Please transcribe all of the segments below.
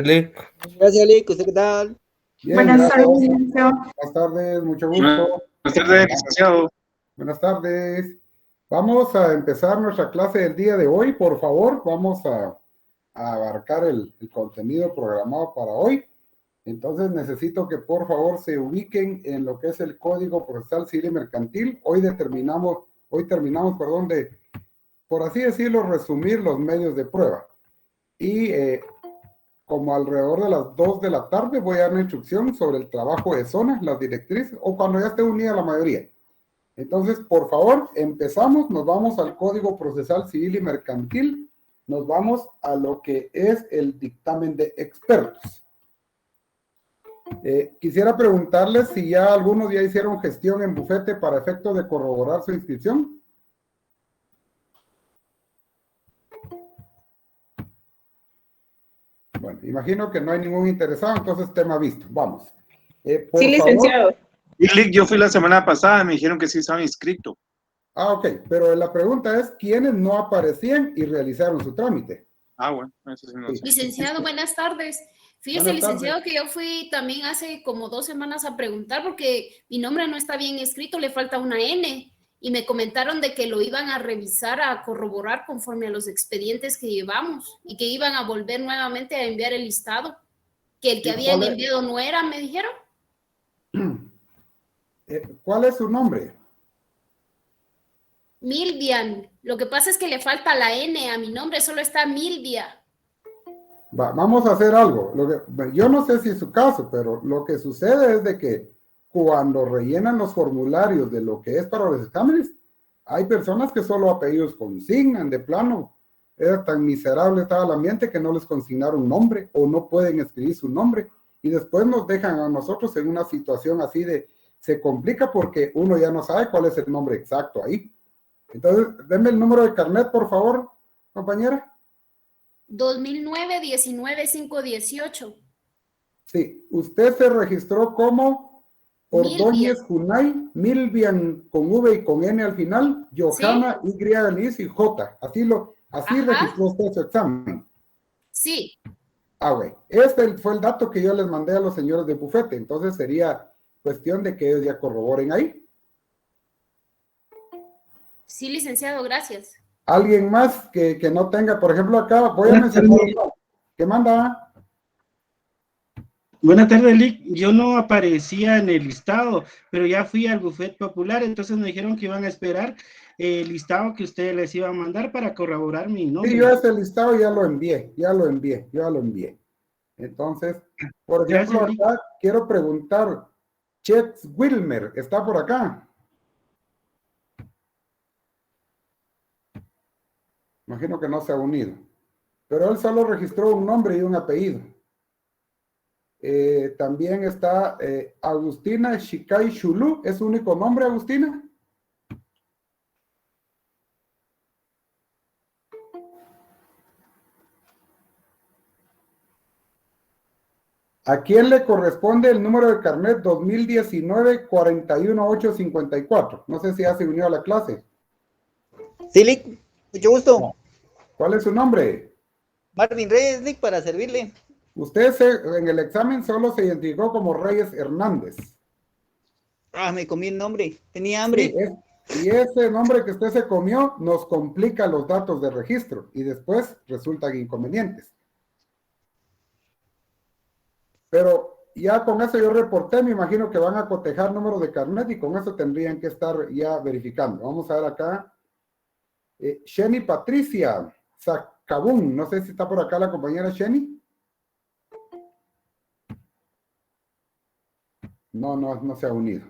Lic. Gracias, Lic. ¿Usted qué tal? Bien, buenas tardes, licenciado. Buenas tardes, mucho gusto. Buenas tardes, licenciado. Buenas tardes. Vamos a empezar nuestra clase del día de hoy. Por favor, vamos a abarcar el contenido programado para hoy. Entonces necesito que por favor se ubiquen en lo que es el Código Procesal Civil y Mercantil. Hoy terminamos, de, por así decirlo, resumir los medios de prueba. Y como alrededor de las 2 de la tarde voy a dar una instrucción sobre el trabajo de zonas, las directrices, o cuando ya esté unida la mayoría. Entonces, por favor, empezamos, nos vamos al Código Procesal Civil y Mercantil, nos vamos a lo que es el dictamen de expertos. Quisiera preguntarles si ya algunos ya hicieron gestión en bufete para efecto de corroborar su inscripción. Bueno, imagino que no hay ningún interesado, entonces tema visto. Vamos. Sí, licenciado. Y yo fui la semana pasada, me dijeron que sí estaba inscrito. Ah, ok, pero la pregunta es, ¿quiénes no aparecían y realizaron su trámite? Ah, bueno, eso sí no sé. Licenciado, buenas tardes. Fíjese, licenciado, que yo fui también hace como 2 semanas a preguntar porque mi nombre no está bien escrito, le falta una N. Y me comentaron de que lo iban a revisar, a corroborar conforme a los expedientes que llevamos y que iban a volver nuevamente a enviar el listado. Que el que habían enviado no era, me dijeron. ¿Cuál es su nombre? Milvian. Lo que pasa es que le falta la N a mi nombre, solo está Milvia. Vamos a hacer algo. Yo no sé si es su caso, pero lo que sucede es de que cuando rellenan los formularios de lo que es para los exámenes, hay personas que solo apellidos consignan de plano. Era tan miserable estaba el ambiente que no les consignaron nombre o no pueden escribir su nombre y después nos dejan a nosotros en una situación así de, se complica porque uno ya no sabe cuál es el nombre exacto ahí. Entonces, denme el número de carnet, por favor, compañera. 2009-19-518. Sí, usted se registró como Ordóñez Junay, Milvian con V y con N al final, Johanna, ¿sí? Y, Liz y J. Así registró usted su examen. Sí. Ah, güey. Este fue el dato que yo les mandé a los señores de bufete. Entonces sería cuestión de que ellos ya corroboren ahí. Sí, licenciado, gracias. Alguien más que no tenga, por ejemplo, acá voy a mencionar. ¿Qué manda? Buenas tardes, Lic. Yo no aparecía en el listado, pero ya fui al Buffet Popular, entonces me dijeron que iban a esperar el listado que ustedes les iban a mandar para corroborar mi nombre. Sí, yo ese listado ya lo envié. Entonces, por ejemplo, acá quiero preguntar, Chet Wilmer, ¿está por acá? Imagino que no se ha unido. Pero él solo registró un nombre y un apellido. También está Agustina Shikai Shulu. ¿Es su único nombre, Agustina? ¿A quién le corresponde el número de carnet 2019-41854? No sé si ya se unió a la clase. Sí, Lic. Mucho gusto. ¿Cuál es su nombre? Marvin Reyes, Lic, para servirle. Usted en el examen solo se identificó como Reyes Hernández. Ah, me comí el nombre. Tenía hambre. Sí, y ese nombre que usted se comió nos complica los datos de registro y después resultan inconvenientes. Pero ya con eso yo reporté, me imagino que van a cotejar número de carnet y con eso tendrían que estar ya verificando. Vamos a ver acá. Sheni Patricia Sacabún, no sé si está por acá la compañera Sheni. No se ha unido.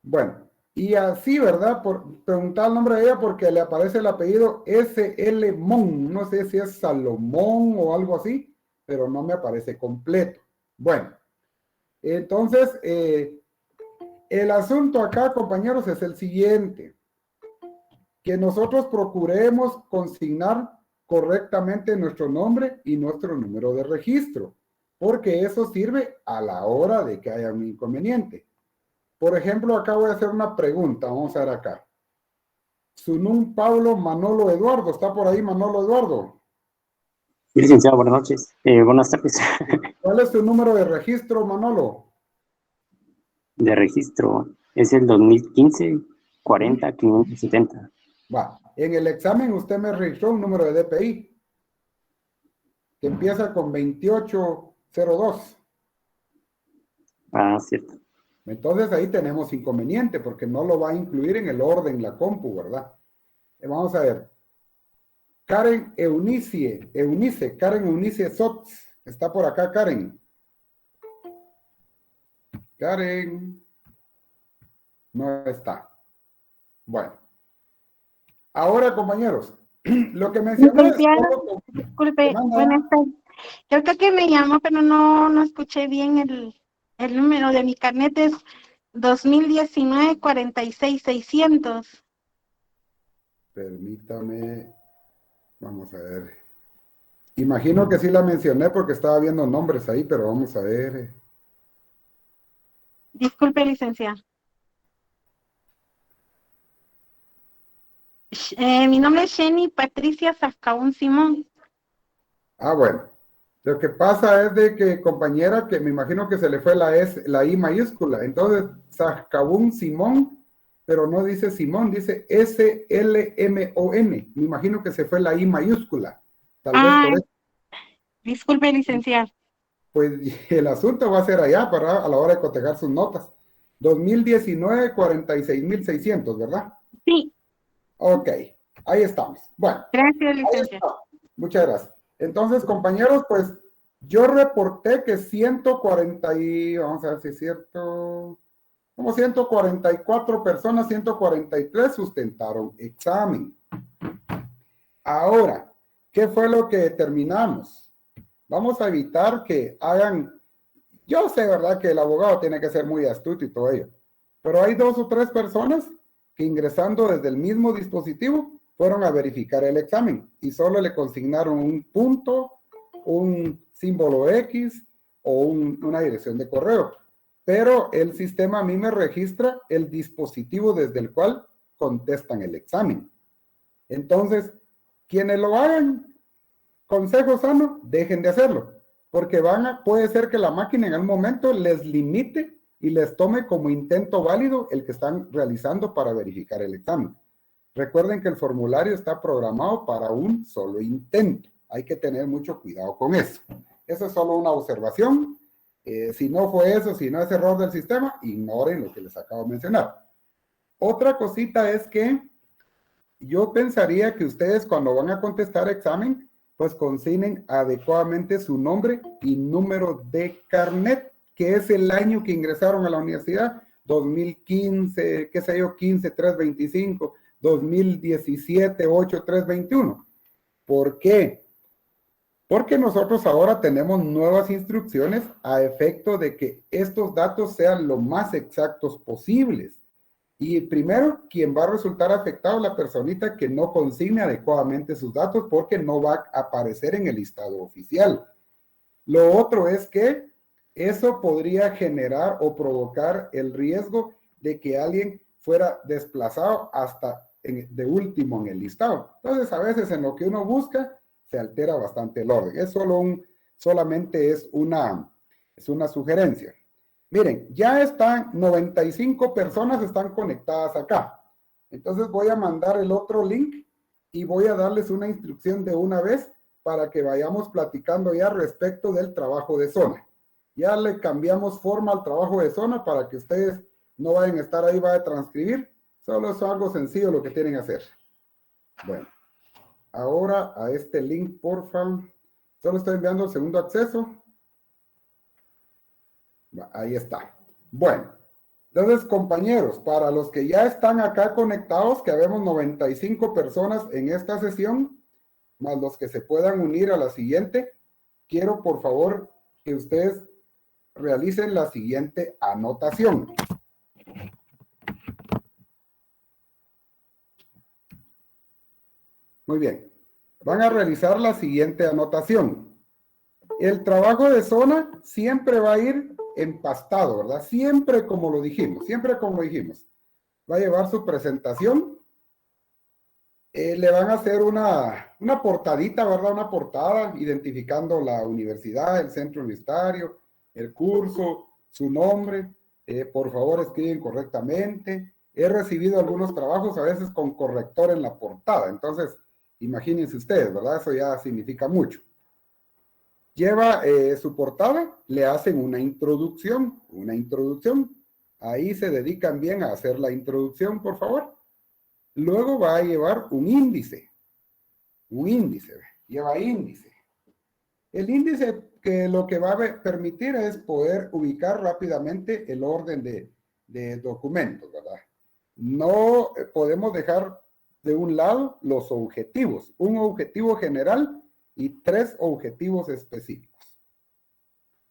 Bueno, y así, ¿verdad? Por preguntar el nombre de ella porque le aparece el apellido S.L. Mon. No sé si es Salomón o algo así, pero no me aparece completo. Bueno, entonces, el asunto acá, compañeros, es el siguiente. Que nosotros procuremos consignar correctamente nuestro nombre y nuestro número de registro, porque eso sirve a la hora de que haya un inconveniente. Por ejemplo, acá voy a hacer una pregunta, vamos a ver acá. Sunún Pablo Manolo Eduardo, ¿está por ahí Manolo Eduardo? Sí, licenciado, buenas noches. Buenas tardes. ¿Cuál es tu número de registro, Manolo? De registro es el 2015 40 570. Va. En el examen usted me registró un número de DPI que empieza con 2802. Ah, cierto. Entonces ahí tenemos inconveniente porque no lo va a incluir en el orden la compu, ¿verdad? Vamos a ver. Karen Karen Eunice Sots. Está por acá, Karen. Karen. No está. Bueno. Ahora, compañeros, lo que mencioné es... Licenciado, disculpe, buenas tardes. Yo creo que me llamó, pero no escuché bien el número de mi carnet. Es 2019 46600. Permítame. Vamos a ver. Imagino que sí la mencioné porque estaba viendo nombres ahí, pero vamos a ver. Disculpe, licenciado. Mi nombre es Jenny Patricia Zascaún Simón. Ah, bueno. Lo que pasa es de que, compañera, que me imagino que se le fue la I mayúscula. Entonces, Zascaún Simón, pero no dice Simón, dice S-L-M-O-N. Me imagino que se fue la I mayúscula. Tal vez por eso. Disculpe, licenciado. Pues el asunto va a ser allá a la hora de cotejar sus notas. 2019, 46,600, ¿verdad? Sí. Ok, ahí estamos. Bueno. Gracias, licenciado. Muchas gracias. Entonces, compañeros, pues yo reporté que 140 y, vamos a ver si es cierto, como 144 personas, 143 sustentaron examen. Ahora, ¿qué fue lo que determinamos? Vamos a evitar que hagan, yo sé, ¿verdad?, que el abogado tiene que ser muy astuto y todo ello, pero hay 2 o 3 personas que ingresando desde el mismo dispositivo fueron a verificar el examen y solo le consignaron un punto, un símbolo X o una dirección de correo. Pero el sistema a mí me registra el dispositivo desde el cual contestan el examen. Entonces, quienes lo hagan, consejo sano, dejen de hacerlo, porque puede ser que la máquina en algún momento les limite y les tome como intento válido el que están realizando para verificar el examen. Recuerden que el formulario está programado para un solo intento. Hay que tener mucho cuidado con eso. Eso es solo una observación. Si no fue eso, si no es error del sistema, ignoren lo que les acabo de mencionar. Otra cosita es que yo pensaría que ustedes cuando van a contestar examen, pues consignen adecuadamente su nombre y número de carnet, que es el año que ingresaron a la universidad, 2015, qué sé yo, 15-325, 2017, 8-321. ¿Por qué? Porque nosotros ahora tenemos nuevas instrucciones a efecto de que estos datos sean lo más exactos posibles. Y primero, quien va a resultar afectado es la personita que no consigne adecuadamente sus datos porque no va a aparecer en el listado oficial. Lo otro es que eso podría generar o provocar el riesgo de que alguien fuera desplazado hasta de último en el listado. Entonces, a veces en lo que uno busca, se altera bastante el orden. Es solamente es una sugerencia. Miren, ya están 95 personas están conectadas acá. Entonces voy a mandar el otro link y voy a darles una instrucción de una vez para que vayamos platicando ya respecto del trabajo de zona. Ya le cambiamos forma al trabajo de zona para que ustedes no vayan a estar ahí, va a transcribir. Solo es algo sencillo lo que tienen que hacer. Bueno, ahora a este link, porfa. Solo estoy enviando el segundo acceso. Ahí está. Bueno, entonces, compañeros, para los que ya están acá conectados, que habemos 95 personas en esta sesión, más los que se puedan unir a la siguiente, quiero por favor que ustedes realicen la siguiente anotación. Muy bien. Van a realizar la siguiente anotación. El trabajo de zona siempre va a ir empastado, ¿verdad? Siempre como lo dijimos, Va a llevar su presentación. Le van a hacer una portadita, ¿verdad? Una portada identificando la universidad, el centro universitario, el curso, su nombre. Por favor, escriben correctamente. He recibido algunos trabajos a veces con corrector en la portada. Entonces, imagínense ustedes, ¿verdad? Eso ya significa mucho. Lleva su portada, le hacen una introducción. Ahí se dedican bien a hacer la introducción, por favor. Luego va a llevar un índice, lleva índice. El índice que lo que va a permitir es poder ubicar rápidamente el orden de documentos, ¿verdad? No podemos dejar de un lado los objetivos, un objetivo general y 3 objetivos específicos.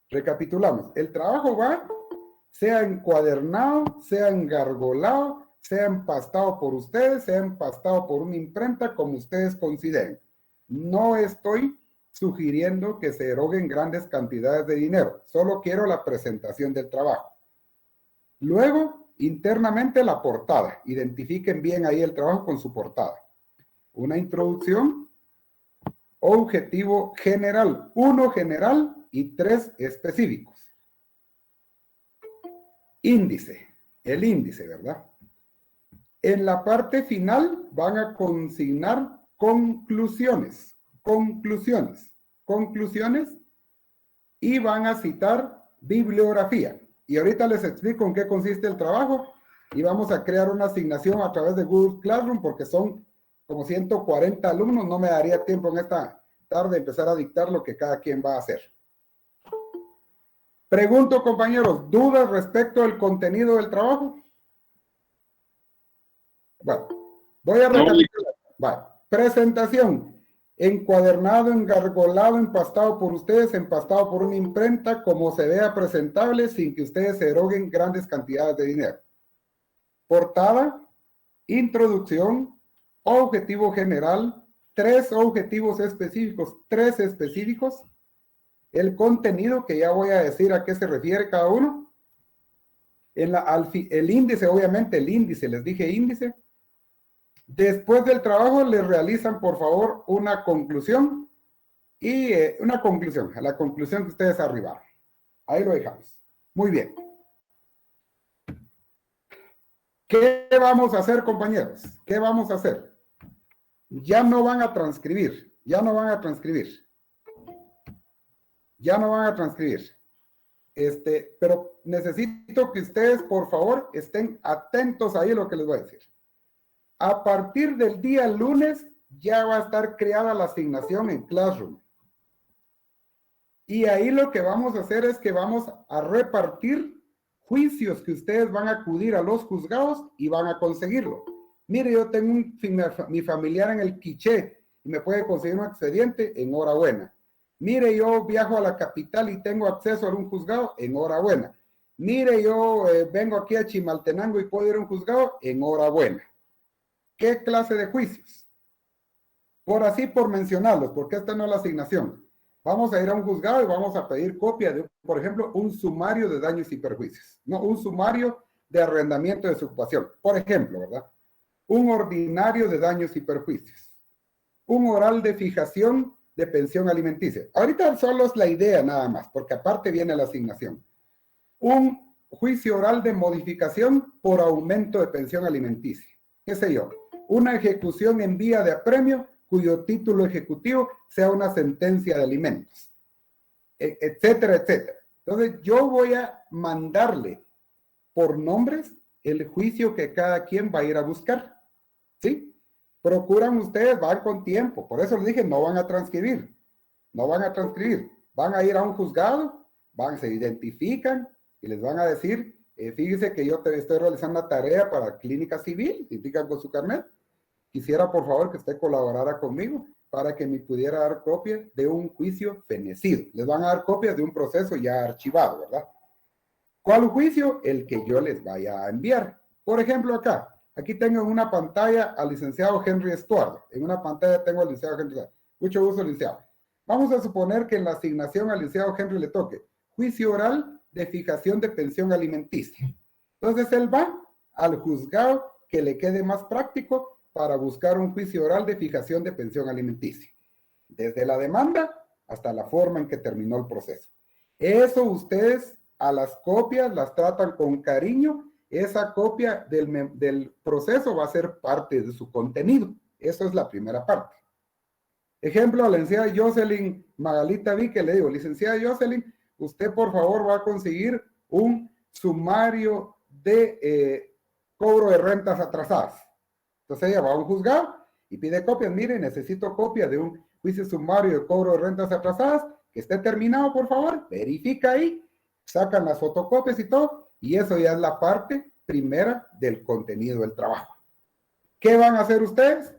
Recapitulamos, el trabajo va, sea encuadernado, sea engargolado, sea empastado por ustedes, sea empastado por una imprenta, como ustedes consideren. No estoy sugiriendo que se eroguen grandes cantidades de dinero, solo quiero la presentación del trabajo. Luego, internamente la portada. Identifiquen bien ahí el trabajo con su portada. Una introducción, objetivo general, 1 general y 3 específicos. Índice, el índice, ¿verdad? En la parte final van a consignar conclusiones y van a citar bibliografía. Y ahorita les explico en qué consiste el trabajo y vamos a crear una asignación a través de Google Classroom porque son como 140 alumnos. No me daría tiempo en esta tarde empezar a dictar lo que cada quien va a hacer. Pregunto, compañeros, ¿dudas respecto al contenido del trabajo? Bueno, voy a recapitular. Vale. Presentación. Encuadernado, engargolado, empastado por ustedes, empastado por una imprenta, como se vea presentable, sin que ustedes se eroguen grandes cantidades de dinero. Portada, introducción, objetivo general, 3 objetivos específicos, 3 específicos, el contenido, que ya voy a decir a qué se refiere cada uno, el índice, obviamente el índice, les dije índice. Después del trabajo les realizan, por favor, una conclusión y a la conclusión que ustedes arribaron. Ahí lo dejamos. Muy bien. ¿Qué vamos a hacer, compañeros? ¿Qué vamos a hacer? Ya no van a transcribir. Pero necesito que ustedes, por favor, estén atentos ahí a lo que les voy a decir. A partir del día lunes ya va a estar creada la asignación en Classroom. Y ahí lo que vamos a hacer es que vamos a repartir juicios que ustedes van a acudir a los juzgados y van a conseguirlo. Mire, yo tengo mi familiar en el Quiché y me puede conseguir un expediente, enhorabuena. Mire, yo viajo a la capital y tengo acceso a un juzgado, enhorabuena. Mire, yo vengo aquí a Chimaltenango y puedo ir a un juzgado, enhorabuena. ¿Qué clase de juicios? Por mencionarlos, porque esta no es la asignación. Vamos a ir a un juzgado y vamos a pedir copia de, por ejemplo, un sumario de daños y perjuicios. No, un sumario de arrendamiento de su ocupación. Por ejemplo, ¿verdad? Un ordinario de daños y perjuicios. Un oral de fijación de pensión alimenticia. Ahorita solo es la idea nada más, porque aparte viene la asignación. Un juicio oral de modificación por aumento de pensión alimenticia. ¿Qué sé yo? Una ejecución en vía de apremio cuyo título ejecutivo sea una sentencia de alimentos, etcétera, etcétera. Entonces, yo voy a mandarle por nombres el juicio que cada quien va a ir a buscar, ¿sí? Procuran ustedes, van con tiempo, por eso les dije, no van a transcribir, van a ir a un juzgado, se identifican y les van a decir, fíjese que yo estoy realizando una tarea para clínica civil, indican con su carnet. Quisiera, por favor, que usted colaborara conmigo para que me pudiera dar copia de un juicio fenecido. Les van a dar copias de un proceso ya archivado, ¿verdad? ¿Cuál juicio? El que yo les vaya a enviar. Por ejemplo, aquí tengo en una pantalla al licenciado Henry Estuardo. En una pantalla tengo al licenciado Henry Estuardo. Mucho gusto, licenciado. Vamos a suponer que en la asignación al licenciado Henry le toque juicio oral de fijación de pensión alimenticia. Entonces, él va al juzgado que le quede más práctico para buscar un juicio oral de fijación de pensión alimenticia, desde la demanda hasta la forma en que terminó el proceso. Eso ustedes a las copias las tratan con cariño. Esa copia del proceso va a ser parte de su contenido. Eso es la primera parte. Ejemplo, a la licenciada Jocelyn Magalita Vique le digo, licenciada Jocelyn, usted por favor va a conseguir un sumario de cobro de rentas atrasadas. Entonces ella va a un juzgado y pide copias. Mire, necesito copia de un juicio sumario de cobro de rentas atrasadas que esté terminado, por favor. Verifica ahí, sacan las fotocopias y todo, y eso ya es la parte primera del contenido del trabajo. ¿Qué van a hacer ustedes?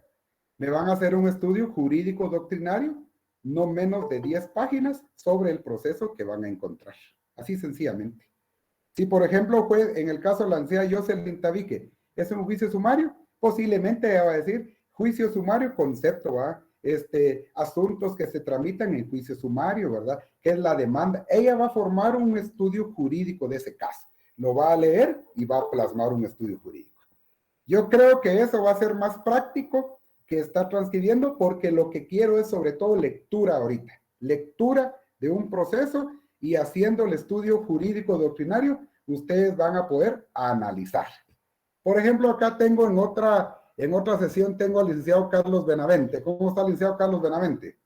Me van a hacer un estudio jurídico doctrinario, no menos de 10 páginas, sobre el proceso que van a encontrar. Así sencillamente. Si, por ejemplo, fue en el caso de la licenciada Jocelyn Tabique, es un juicio sumario, posiblemente ella va a decir juicio sumario, concepto, ¿va? Asuntos que se tramitan en juicio sumario, ¿verdad? Que es la demanda. Ella va a formar un estudio jurídico de ese caso. Lo va a leer y va a plasmar un estudio jurídico. Yo creo que eso va a ser más práctico que estar transcribiendo, porque lo que quiero es sobre todo lectura ahorita. Lectura de un proceso, y haciendo el estudio jurídico doctrinario, ustedes van a poder analizar. Por ejemplo, acá tengo en otra sesión, tengo al licenciado Carlos Benavente. ¿Cómo está el licenciado Carlos Benavente?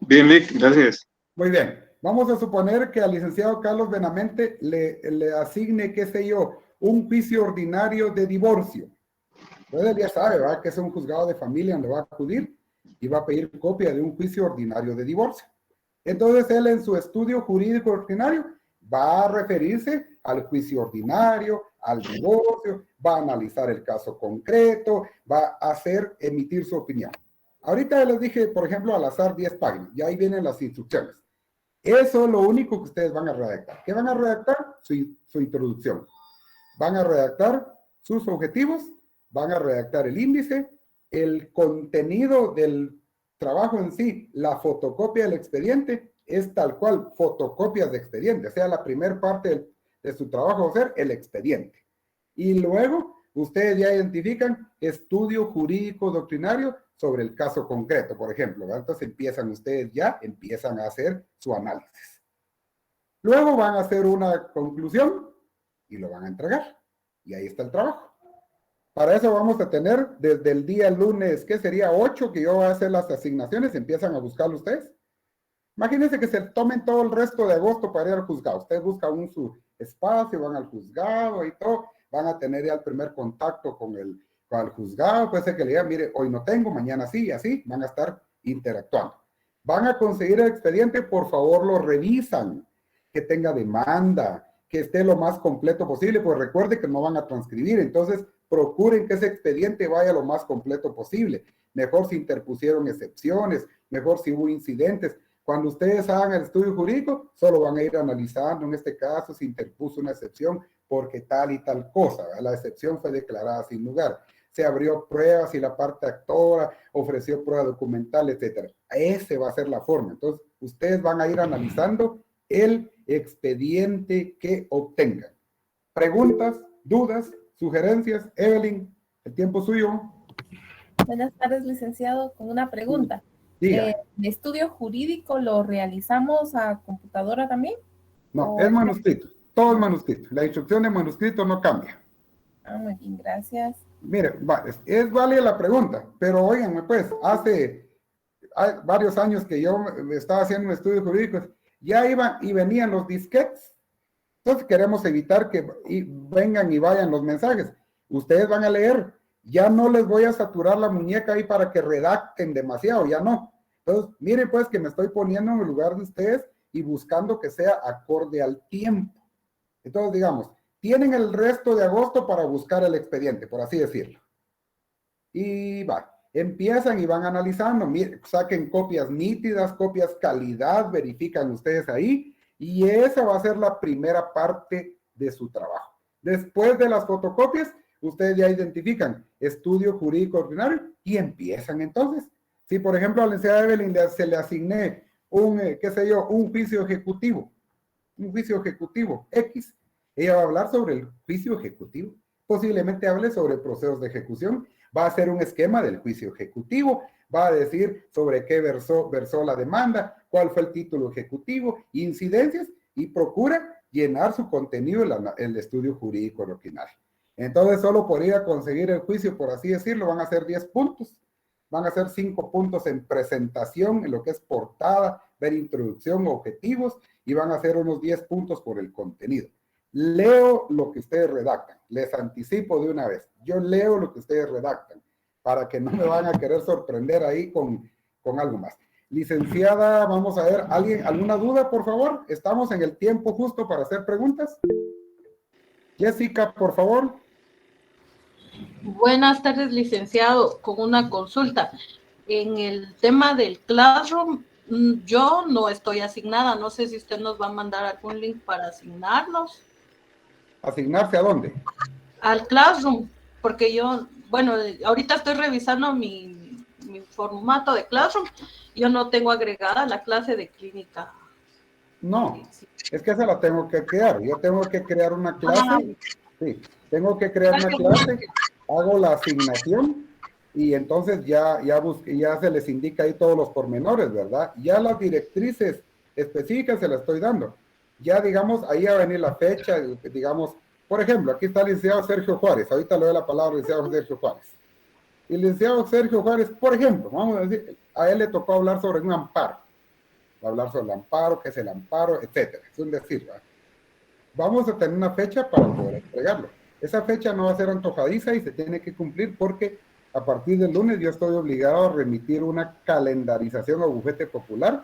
Bien, Vic, gracias. Muy bien. Vamos a suponer que al licenciado Carlos Benavente le asigne, qué sé yo, un juicio ordinario de divorcio. Entonces él ya sabe, ¿verdad?, que es un juzgado de familia donde va a acudir y va a pedir copia de un juicio ordinario de divorcio. Entonces él, en su estudio jurídico ordinario, va a referirse al juicio ordinario, al divorcio, va a analizar el caso concreto, va a emitir su opinión. Ahorita les dije, por ejemplo, al azar 10 páginas, y ahí vienen las instrucciones. Eso es lo único que ustedes van a redactar. ¿Qué van a redactar? Su introducción. Van a redactar sus objetivos, van a redactar el índice, el contenido del trabajo en sí, la fotocopia del expediente, es tal cual, fotocopias de expediente. O sea, la primera parte de su trabajo va a ser el expediente. Y luego, ustedes ya identifican estudio jurídico doctrinario sobre el caso concreto, por ejemplo, ¿verdad? Entonces empiezan a hacer su análisis. Luego van a hacer una conclusión y lo van a entregar. Y ahí está el trabajo. Para eso vamos a tener desde el día lunes, que sería 8, que yo voy a hacer las asignaciones, empiezan a buscarlo ustedes. Imagínense que se tomen todo el resto de agosto para ir al juzgado. Ustedes buscan su espacio, van al juzgado y todo, van a tener ya el primer contacto con el juzgado. Puede ser que le digan, mire, hoy no tengo, mañana sí, y así van a estar interactuando. Van a conseguir el expediente, por favor lo revisan, que tenga demanda, que esté lo más completo posible, pues recuerde que no van a transcribir, entonces procuren que ese expediente vaya lo más completo posible. Mejor si interpusieron excepciones, mejor si hubo incidentes. Cuando ustedes hagan el estudio jurídico, solo van a ir analizando, en este caso, si interpuso una excepción porque tal y tal cosa, ¿verdad? La excepción fue declarada sin lugar. Se abrió pruebas y la parte actora ofreció prueba documental, etc. Esa va a ser la forma. Entonces, ustedes van a ir analizando el expediente que obtengan. Preguntas, dudas, sugerencias. Evelyn, el tiempo es suyo. Buenas tardes, licenciado, con una pregunta. Diga. ¿El estudio jurídico lo realizamos a computadora también? No, es manuscrito. Todo es manuscrito. La instrucción de manuscrito no cambia. Ah, muy bien, gracias. Mire, es válida la pregunta, pero óiganme pues, hay varios años que yo estaba haciendo un estudio jurídico, ya iban y venían los disquetes. Entonces queremos evitar que vengan y vayan los mensajes. Ustedes van a leer. Ya no les voy a saturar la muñeca ahí para que redacten demasiado, ya no. Entonces, miren pues que me estoy poniendo en el lugar de ustedes y buscando que sea acorde al tiempo. Entonces, digamos, tienen el resto de agosto para buscar el expediente, por así decirlo. Y empiezan y van analizando, miren, saquen copias nítidas, copias calidad, verifican ustedes ahí, y esa va a ser la primera parte de su trabajo. Después de las fotocopias, ustedes ya identifican estudio jurídico ordinario y empiezan entonces. Si, por ejemplo, a la licenciada Evelyn se le asigné un juicio ejecutivo X, ella va a hablar sobre el juicio ejecutivo. posiblemente hable sobre procesos de ejecución, va a hacer un esquema del juicio ejecutivo, va a decir sobre qué versó la demanda, cuál fue el título ejecutivo, incidencias, y procura llenar su contenido el estudio jurídico original. Entonces, solo por ir a conseguir el juicio, por así decirlo, van a ser 10 puntos. Van a ser 5 puntos en presentación, en lo que es portada, ver introducción, objetivos, y van a ser unos 10 puntos por el contenido. Leo lo que ustedes redactan. Les anticipo de una vez. Yo leo lo que ustedes redactan, para que no me van a querer sorprender ahí con algo más. Licenciada, vamos a ver, ¿alguna duda, por favor? Estamos en el tiempo justo para hacer preguntas. Jessica, por favor. Buenas tardes, licenciado, con una consulta. En el tema del Classroom, yo no estoy asignada, no sé si usted nos va a mandar algún link para asignarnos. ¿Asignarse a dónde? Al Classroom, porque yo, bueno, ahorita estoy revisando mi formato de Classroom, yo no tengo agregada la clase de clínica. No, es que esa la tengo que crear, yo tengo que crear una clase, sí, tengo que crear una clase, hago la asignación y entonces ya se les indica ahí todos los pormenores, ¿verdad? Ya las directrices específicas se las estoy dando. Ya, digamos, ahí va a venir la fecha, digamos, por ejemplo, aquí está el licenciado Sergio Juárez, ahorita le doy la palabra al licenciado Sergio Juárez. El licenciado Sergio Juárez, por ejemplo, vamos a decir, a él le tocó hablar sobre un amparo. Va a hablar sobre el amparo, qué es el amparo, etcétera. Es un decir, ¿verdad? Vamos a tener una fecha para poder entregarlo. Esa fecha no va a ser antojadiza y se tiene que cumplir porque a partir del lunes yo estoy obligado a remitir una calendarización a bufete popular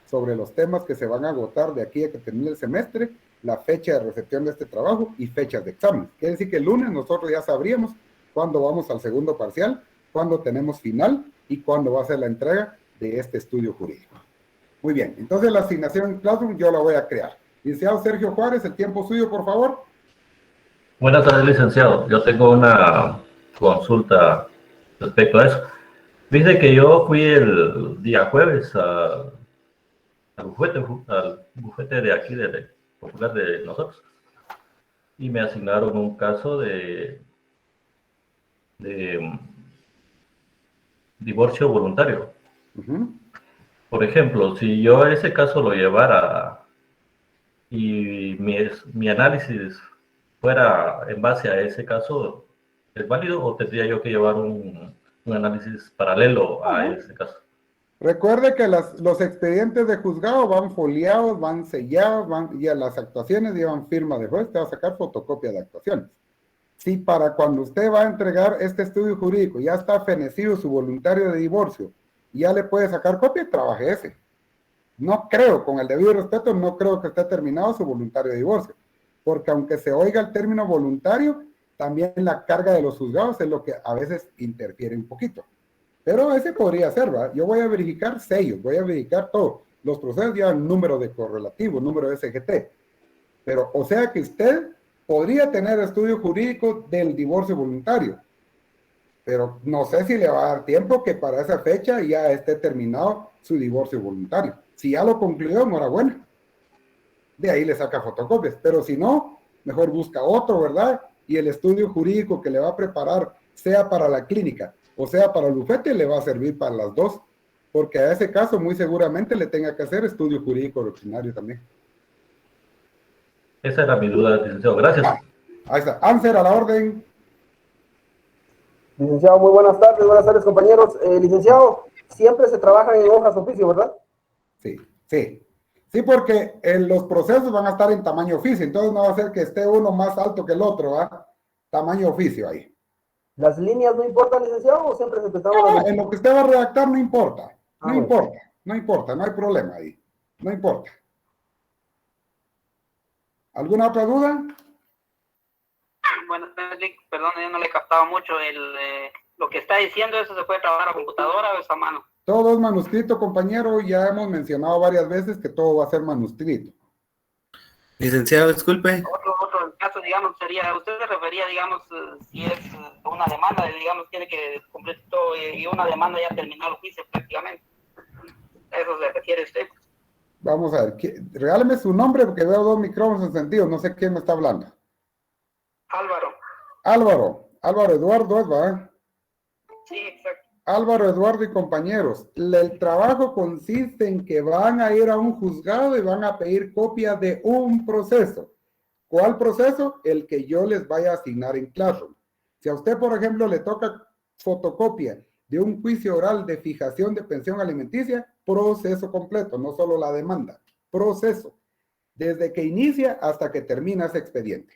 sobre los temas que se van a agotar de aquí a que termine el semestre, la fecha de recepción de este trabajo y fechas de examen. Quiere decir que el lunes nosotros ya sabríamos cuándo vamos al segundo parcial, cuándo tenemos final y cuándo va a ser la entrega de este estudio jurídico. Muy bien, entonces la asignación en Classroom yo la voy a crear. Licenciado Sergio Juárez, el tiempo suyo, por favor. Buenas tardes, licenciado. Yo tengo una consulta respecto a eso. Dice que yo fui el día jueves al bufete de aquí, de popular de nosotros, y me asignaron un caso de divorcio voluntario. Por ejemplo, si yo ese caso lo llevara y mi análisis fuera en base a ese caso, ¿es válido o tendría yo que llevar un análisis paralelo a ese caso? Recuerde que los expedientes de juzgado van foliados, van sellados, y a las actuaciones llevan firma de juez, te va a sacar fotocopia de actuaciones. Si para cuando usted va a entregar este estudio jurídico ya está fenecido su voluntario de divorcio y ya le puede sacar copia, trabaje ese. No creo, con el debido respeto, no creo que esté terminado su voluntario de divorcio, porque aunque se oiga el término voluntario, también la carga de los juzgados es lo que a veces interfiere un poquito. Pero ese podría ser, ¿verdad? Yo voy a verificar sellos, voy a verificar todo. Los procesos llevan número de correlativo, número de SGT. Pero, o sea que usted podría tener estudio jurídico del divorcio voluntario, pero no sé si le va a dar tiempo que para esa fecha ya esté terminado su divorcio voluntario. Si ya lo concluyó, enhorabuena. De ahí le saca fotocopias, pero si no, mejor busca otro, ¿verdad? Y el estudio jurídico que le va a preparar, sea para la clínica o sea para el bufete, le va a servir para las dos, porque a ese caso muy seguramente le tenga que hacer estudio jurídico originario también. Esa era mi duda, licenciado. Gracias. Ahí está. Answer a la orden. Licenciado, muy buenas tardes, compañeros. Licenciado, siempre se trabaja en hojas oficio, ¿verdad? Sí, sí. Sí, porque los procesos van a estar en tamaño oficio, entonces no va a ser que esté uno más alto que el otro, ¿va? Tamaño oficio ahí. ¿Las líneas no importan, licenciado, o siempre se trataba? No, en lo que usted va a redactar no importa. No importa, no importa, no hay problema ahí. No importa. ¿Alguna otra duda? Bueno, perdón, yo no le he captado mucho. Lo que está diciendo, ¿eso se puede trabajar a computadora o es a mano? Todo es manuscrito, compañero. Ya hemos mencionado varias veces que todo va a ser manuscrito. Licenciado, disculpe. Otro caso, digamos, sería, usted se refería, digamos, si es una demanda, digamos, tiene que cumplir todo y una demanda ya terminó el juicio prácticamente. Eso se refiere usted. Vamos a ver, regáleme su nombre porque veo dos micrófonos encendidos, no sé quién me está hablando. Álvaro. Álvaro Eduardo, ¿va? Sí, exacto. Álvaro Eduardo y compañeros, el trabajo consiste en que van a ir a un juzgado y van a pedir copia de un proceso. ¿Cuál proceso? El que yo les vaya a asignar en Classroom. Si a usted, por ejemplo, le toca fotocopia de un juicio oral de fijación de pensión alimenticia, proceso completo, no solo la demanda, proceso, desde que inicia hasta que termina ese expediente.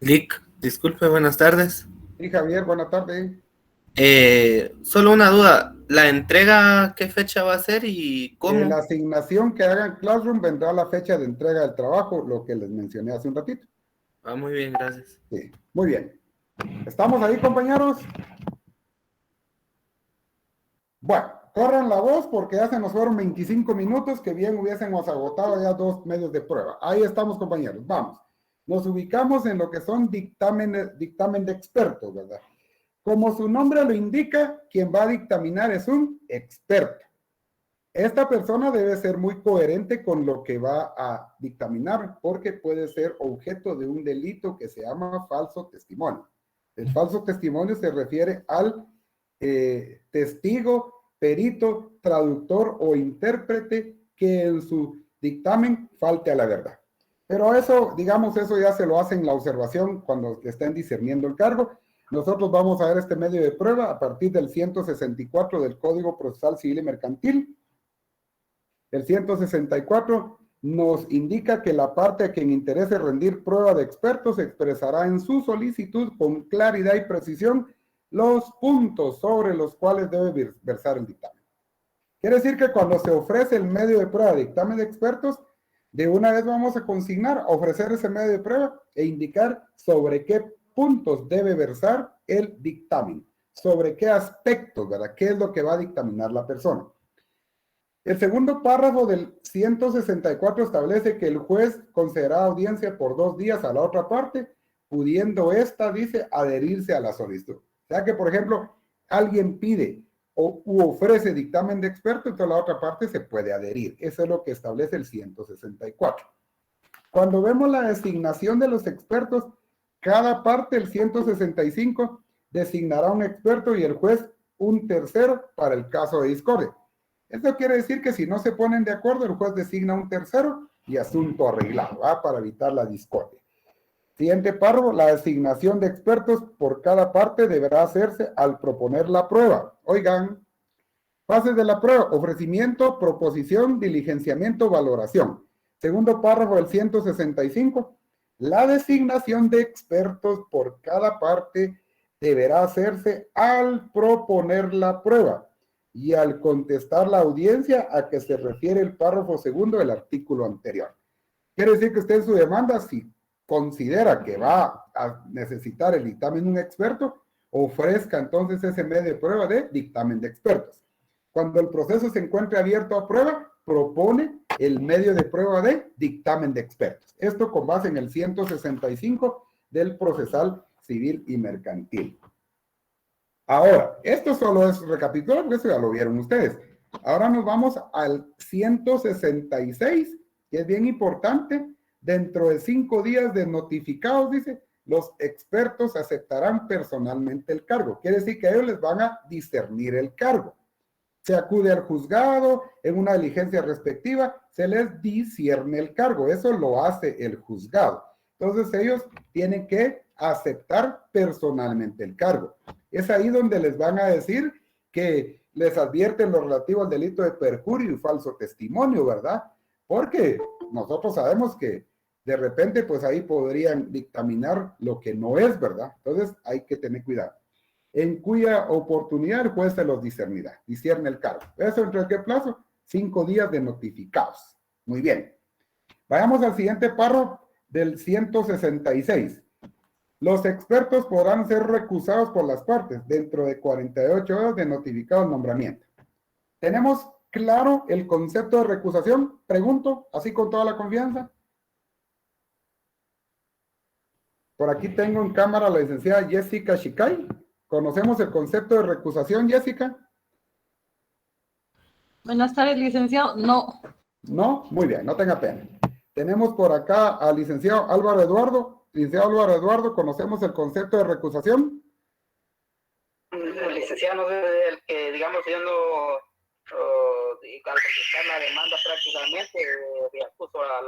Lick, disculpe, buenas tardes. Sí, Javier, buenas tardes. Solo una duda, ¿la entrega qué fecha va a ser y cómo? La asignación que hagan Classroom vendrá a la fecha de entrega del trabajo, lo que les mencioné hace un ratito. Ah, muy bien, gracias. Sí, muy bien. ¿Estamos ahí, compañeros? Bueno, corran la voz porque ya se nos fueron 25 minutos que bien hubiésemos agotado ya 2 medios de prueba. Ahí estamos, compañeros, vamos. Nos ubicamos en lo que son dictamen de expertos, ¿verdad? Como su nombre lo indica, quien va a dictaminar es un experto. Esta persona debe ser muy coherente con lo que va a dictaminar porque puede ser objeto de un delito que se llama falso testimonio. El falso testimonio se refiere al testigo, perito, traductor o intérprete que en su dictamen falte a la verdad. Pero eso, digamos, eso ya se lo hacen la observación cuando estén discerniendo el cargo. Nosotros vamos a ver este medio de prueba a partir del 164 del Código Procesal Civil y Mercantil. El 164 nos indica que la parte a quien interese rendir prueba de expertos expresará en su solicitud con claridad y precisión los puntos sobre los cuales debe versar el dictamen. Quiere decir que cuando se ofrece el medio de prueba de dictamen de expertos, de una vez vamos a consignar, ofrecer ese medio de prueba e indicar sobre qué puntos debe versar el dictamen, sobre qué aspectos, ¿verdad? ¿Qué es lo que va a dictaminar la persona? El segundo párrafo del 164 establece que el juez concederá audiencia por 2 días a la otra parte, pudiendo esta, dice, adherirse a la solicitud. O sea que, por ejemplo, alguien pide u ofrece dictamen de experto, entonces la otra parte se puede adherir. Eso es lo que establece el 164. Cuando vemos la designación de los expertos, cada parte, el 165, designará un experto y el juez un tercero para el caso de discordia. Esto quiere decir que si no se ponen de acuerdo, el juez designa un tercero y asunto arreglado, ¿va? Para evitar la discordia. Siguiente párrafo, la designación de expertos por cada parte deberá hacerse al proponer la prueba. Oigan, fases de la prueba: ofrecimiento, proposición, diligenciamiento, valoración. Segundo párrafo del 165, la designación de expertos por cada parte deberá hacerse al proponer la prueba y al contestar la audiencia a que se refiere el párrafo segundo del artículo anterior. Quiere decir que usted en su demanda, si considera que va a necesitar el dictamen de un experto, ofrezca entonces ese medio de prueba de dictamen de expertos. Cuando el proceso se encuentre abierto a prueba, propone el medio de prueba de dictamen de expertos. Esto con base en el 165 del Procesal Civil y Mercantil. Ahora, esto solo es recapitular, porque eso ya lo vieron ustedes. Ahora nos vamos al 166, que es bien importante. Dentro de 5 días de notificados, dice, los expertos aceptarán personalmente el cargo. Quiere decir que ellos les van a discernir el cargo. Se acude al juzgado, en una diligencia respectiva, se les discierne el cargo. Eso lo hace el juzgado. Entonces ellos tienen que aceptar personalmente el cargo. Es ahí donde les van a decir que les advierten lo relativo al delito de perjurio y falso testimonio, ¿verdad? Porque nosotros sabemos que de repente, pues ahí podrían dictaminar lo que no es, ¿verdad? Entonces hay que tener cuidado. En cuya oportunidad el juez se los discernirá, discierne el cargo. ¿Eso entre qué plazo? 5 días de notificados. Muy bien. Vayamos al siguiente párrafo del 166. Los expertos podrán ser recusados por las partes dentro de 48 horas de notificado el nombramiento. ¿Tenemos claro el concepto de recusación? Pregunto, así con toda la confianza. Por aquí tengo en cámara a la licenciada Jessica Shikai. ¿Conocemos el concepto de recusación, Jessica? Buenas tardes, licenciado. No. No, muy bien, no tenga pena. Tenemos por acá al licenciado Álvaro Eduardo. licenciado Álvaro Eduardo, ¿conocemos el concepto de recusación? Licenciado, no sé, el que, digamos, yo no, al presentar la demanda prácticamente, reacuso a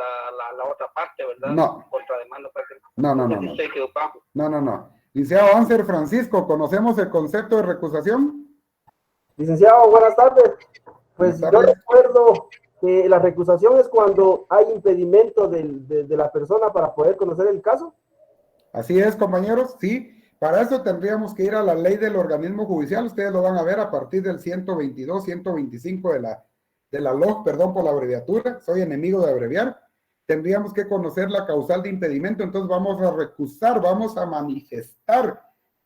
la otra parte, ¿verdad? No. Contrademanda prácticamente. No. Estoy equivocado. No. Licenciado Ánser Francisco, ¿conocemos el concepto de recusación? Licenciado, buenas tardes. Pues yo recuerdo que la recusación es cuando hay impedimento de la persona para poder conocer el caso. Así es, compañeros, sí. Para eso tendríamos que ir a la ley del organismo judicial. Ustedes lo van a ver a partir del 122, 125 de la LOG, perdón por la abreviatura. Soy enemigo de abreviar. Tendríamos que conocer la causal de impedimento. Entonces vamos a recusar, vamos a manifestar.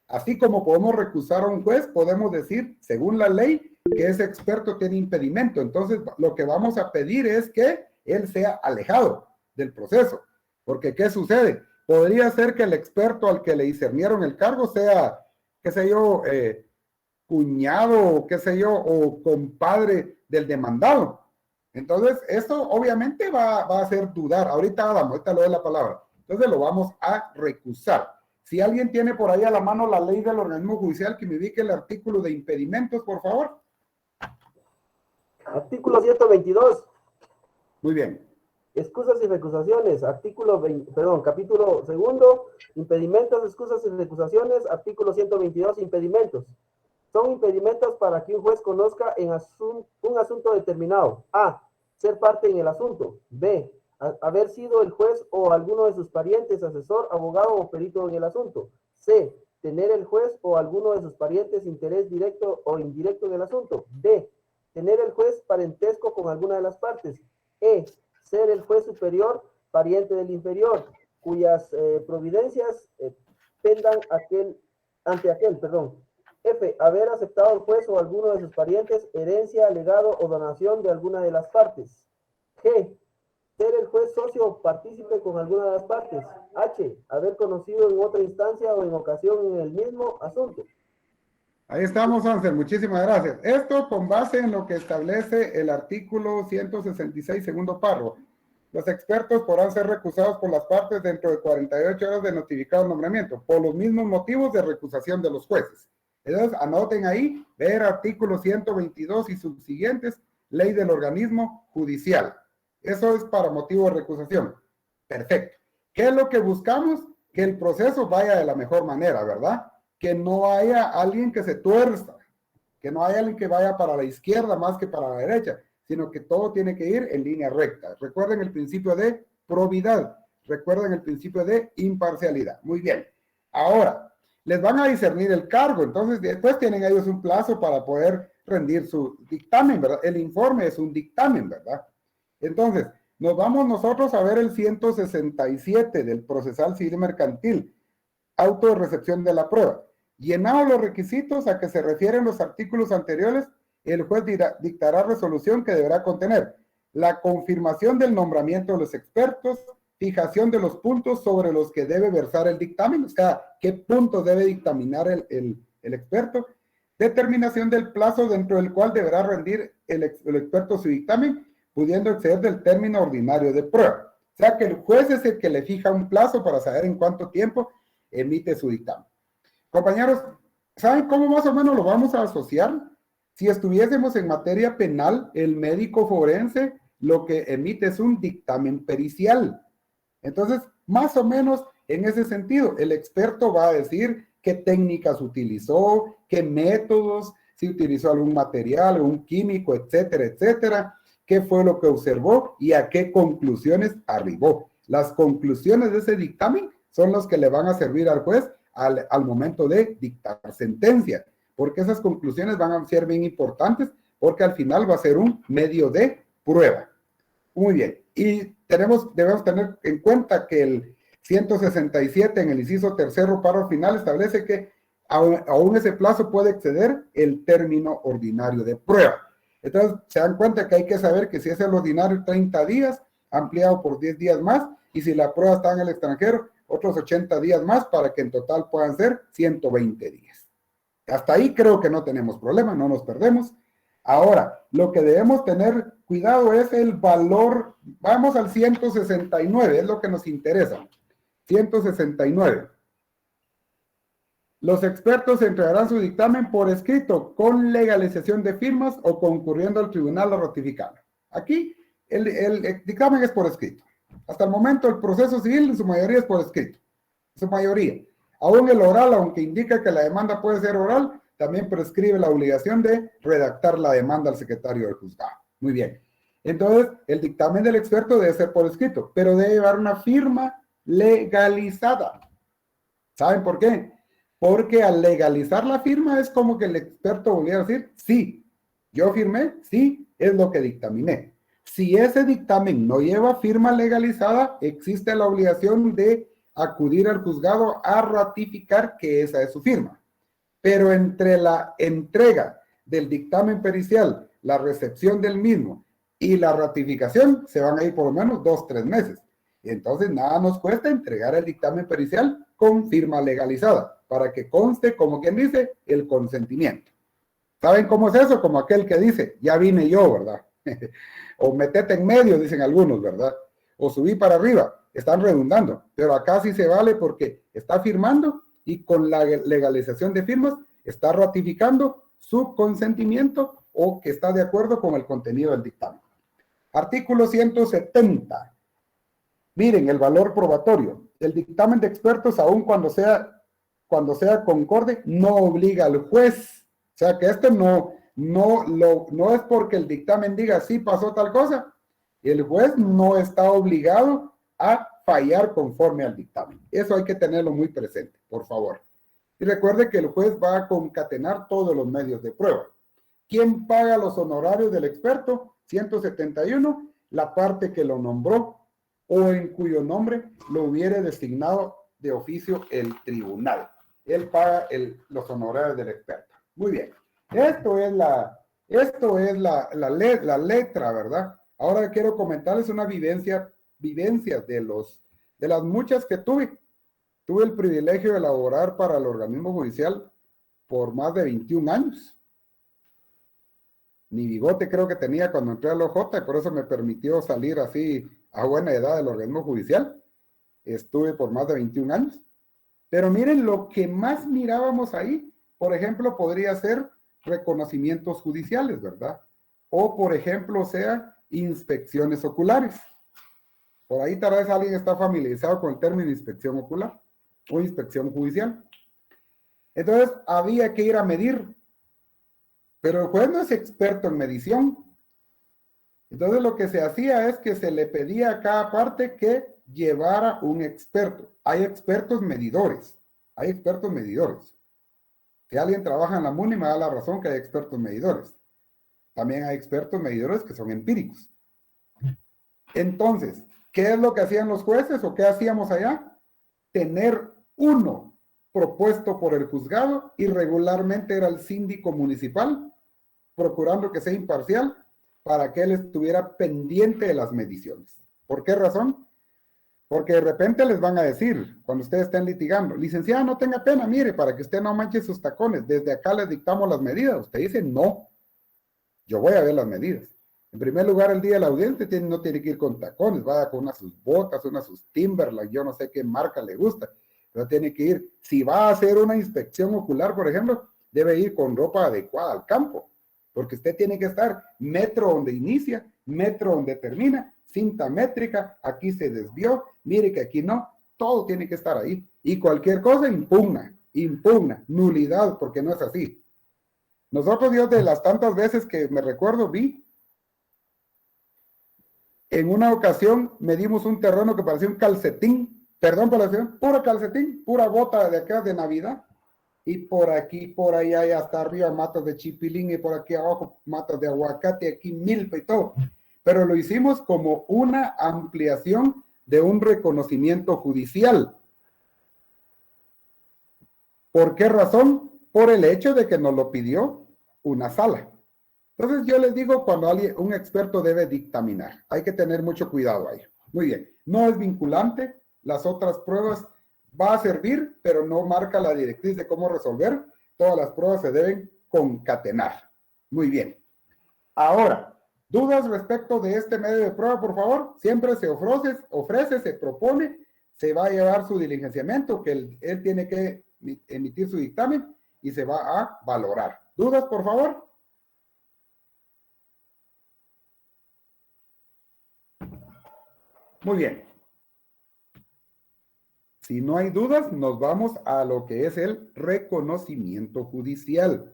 Así como podemos recusar a un juez, podemos decir, según la ley, que ese experto tiene impedimento. Entonces lo que vamos a pedir es que él sea alejado del proceso. Porque ¿qué sucede? Podría ser que el experto al que le discernieron el cargo sea, qué sé yo, cuñado, qué sé yo, o compadre del demandado. Entonces, esto obviamente va a hacer dudar. Ahorita le doy la palabra. Entonces, lo vamos a recusar. Si alguien tiene por ahí a la mano la ley del organismo judicial, que me ubique el artículo de impedimentos, por favor. Artículo 122. Muy bien. Excusas y recusaciones, capítulo segundo, impedimentos, excusas y recusaciones, artículo 122, impedimentos. Son impedimentos para que un juez conozca en un asunto determinado. A, ser parte en el asunto. B, haber sido el juez o alguno de sus parientes, asesor, abogado o perito en el asunto. C, tener el juez o alguno de sus parientes interés directo o indirecto en el asunto. D, tener el juez parentesco con alguna de las partes. E, ser el juez superior, pariente del inferior, cuyas providencias pendan ante aquel. F, haber aceptado el juez o alguno de sus parientes herencia, legado o donación de alguna de las partes. G, ser el juez socio o partícipe con alguna de las partes. H, haber conocido en otra instancia o en ocasión en el mismo asunto. Ahí estamos, Ángel, muchísimas gracias. Esto con base en lo que establece el artículo 166, segundo párrafo. Los expertos podrán ser recusados por las partes dentro de 48 horas de notificado el nombramiento, por los mismos motivos de recusación de los jueces. Entonces, anoten ahí, ver artículo 122 y subsiguientes, ley del organismo judicial. Eso es para motivo de recusación. Perfecto. ¿Qué es lo que buscamos? Que el proceso vaya de la mejor manera, ¿verdad? Que no haya alguien que se tuerza, que no haya alguien que vaya para la izquierda más que para la derecha, sino que todo tiene que ir en línea recta. Recuerden el principio de probidad, recuerden el principio de imparcialidad. Muy bien. Ahora, les van a discernir el cargo, entonces después tienen ellos un plazo para poder rendir su dictamen, ¿verdad? El informe es un dictamen, ¿verdad? Entonces, nos vamos nosotros a ver el 167 del procesal civil mercantil, auto de recepción de la prueba. Llenados los requisitos a que se refieren los artículos anteriores, el juez dictará resolución que deberá contener la confirmación del nombramiento de los expertos, fijación de los puntos sobre los que debe versar el dictamen, o sea, qué puntos debe dictaminar el experto, determinación del plazo dentro del cual deberá rendir el experto su dictamen, pudiendo exceder del término ordinario de prueba. O sea, que el juez es el que le fija un plazo para saber en cuánto tiempo emite su dictamen. Compañeros, ¿saben cómo más o menos lo vamos a asociar? Si estuviésemos en materia penal, el médico forense lo que emite es un dictamen pericial. Entonces, más o menos en ese sentido, el experto va a decir qué técnicas utilizó, qué métodos, si utilizó algún material, algún químico, etcétera, etcétera, qué fue lo que observó y a qué conclusiones arribó. Las conclusiones de ese dictamen son los que le van a servir al juez al momento de dictar sentencia, porque esas conclusiones van a ser bien importantes, porque al final va a ser un medio de prueba. Muy bien, y debemos tener en cuenta que el 167 en el inciso tercero párrafo final establece que aún ese plazo puede exceder el término ordinario de prueba. Entonces, se dan cuenta que hay que saber que si es el ordinario 30 días, ampliado por 10 días más, y si la prueba está en el extranjero, otros 80 días más para que en total puedan ser 120 días. Hasta ahí creo que no tenemos problema, no nos perdemos. Ahora, lo que debemos tener cuidado es el valor, vamos al 169, es lo que nos interesa. 169. Los expertos entregarán su dictamen por escrito con legalización de firmas o concurriendo al tribunal a ratificarlo. Aquí el dictamen es por escrito. Hasta el momento el proceso civil en su mayoría es por escrito. En su mayoría. Aún el oral, aunque indica que la demanda puede ser oral, también prescribe la obligación de redactar la demanda al secretario del juzgado. Muy bien. Entonces, el dictamen del experto debe ser por escrito, pero debe llevar una firma legalizada. ¿Saben por qué? Porque al legalizar la firma es como que el experto volviera a decir, sí, yo firmé, sí, es lo que dictaminé. Si ese dictamen no lleva firma legalizada, existe la obligación de acudir al juzgado a ratificar que esa es su firma. Pero entre la entrega del dictamen pericial, la recepción del mismo y la ratificación, se van a ir por lo menos 2-3 meses. Entonces, nada nos cuesta entregar el dictamen pericial con firma legalizada, para que conste, como quien dice, el consentimiento. ¿Saben cómo es eso? Como aquel que dice, ya vine yo, ¿verdad? O metete en medio, dicen algunos, ¿verdad? O subí para arriba, están redundando. Pero acá sí se vale porque está firmando y con la legalización de firmas está ratificando su consentimiento o que está de acuerdo con el contenido del dictamen. Artículo 170. Miren, el valor probatorio. El dictamen de expertos, aun cuando sea concorde, no obliga al juez. O sea que esto no es porque el dictamen diga sí pasó tal cosa. El juez no está obligado a fallar conforme al dictamen. Eso hay que tenerlo muy presente, por favor. Y recuerde que el juez va a concatenar todos los medios de prueba. ¿Quién paga los honorarios del experto? 171, la parte que lo nombró o en cuyo nombre lo hubiere designado de oficio el tribunal. Él paga los honorarios del experto. Muy bien. Esto es la letra, ¿verdad? Ahora quiero comentarles una vivencias de las muchas que tuve. Tuve el privilegio de laborar para el organismo judicial por más de 21 años. Mi bigote creo que tenía cuando entré al OJ y por eso me permitió salir así a buena edad del organismo judicial. Estuve por más de 21 años. Pero miren, lo que más mirábamos ahí, por ejemplo, podría ser reconocimientos judiciales, ¿verdad? O, por ejemplo, inspecciones oculares. Por ahí tal vez alguien está familiarizado con el término inspección ocular o inspección judicial. Entonces, había que ir a medir. Pero el juez no es experto en medición. Entonces, lo que se hacía es que se le pedía a cada parte que llevara un experto. Hay expertos medidores. Hay expertos medidores. Si alguien trabaja en la MUNI, me da la razón que hay expertos medidores. También hay expertos medidores que son empíricos. Entonces, ¿qué es lo que hacían los jueces o qué hacíamos allá? Tener uno propuesto por el juzgado y regularmente era el síndico municipal, procurando que sea imparcial para que él estuviera pendiente de las mediciones. ¿Por qué razón? Porque de repente les van a decir, cuando ustedes estén litigando, licenciada, no tenga pena, mire, para que usted no manche sus tacones, desde acá les dictamos las medidas. Usted dice, no, yo voy a ver las medidas. En primer lugar, el día de la audiencia no tiene que ir con tacones, vaya con unas sus botas, unas sus Timberland, yo no sé qué marca le gusta, pero tiene que ir, si va a hacer una inspección ocular, por ejemplo, debe ir con ropa adecuada al campo, porque usted tiene que estar metro donde inicia, metro donde termina, cinta métrica, aquí se desvió, mire que aquí no, todo tiene que estar ahí, y cualquier cosa impugna, nulidad, porque no es así. Nosotros, Dios, de las tantas veces que me recuerdo, vi, en una ocasión medimos un terreno que parecía un calcetín, perdón por la expresión, puro calcetín, pura bota de acá de Navidad, y por aquí, por allá y hasta arriba matas de chipilín y por aquí abajo matas de aguacate, aquí milpa y todo. Pero lo hicimos como una ampliación de un reconocimiento judicial. ¿Por qué razón? Por el hecho de que nos lo pidió una sala. Entonces yo les digo, cuando un experto debe dictaminar, hay que tener mucho cuidado ahí. Muy bien, no es vinculante, las otras pruebas va a servir, pero no marca la directriz de cómo resolver. Todas las pruebas se deben concatenar. Muy bien. Ahora, ¿dudas respecto de este medio de prueba, por favor? Siempre se ofrece, se propone, se va a llevar su diligenciamiento, que él tiene que emitir su dictamen y se va a valorar. ¿Dudas, por favor? Muy bien. Si no hay dudas, nos vamos a lo que es el reconocimiento judicial.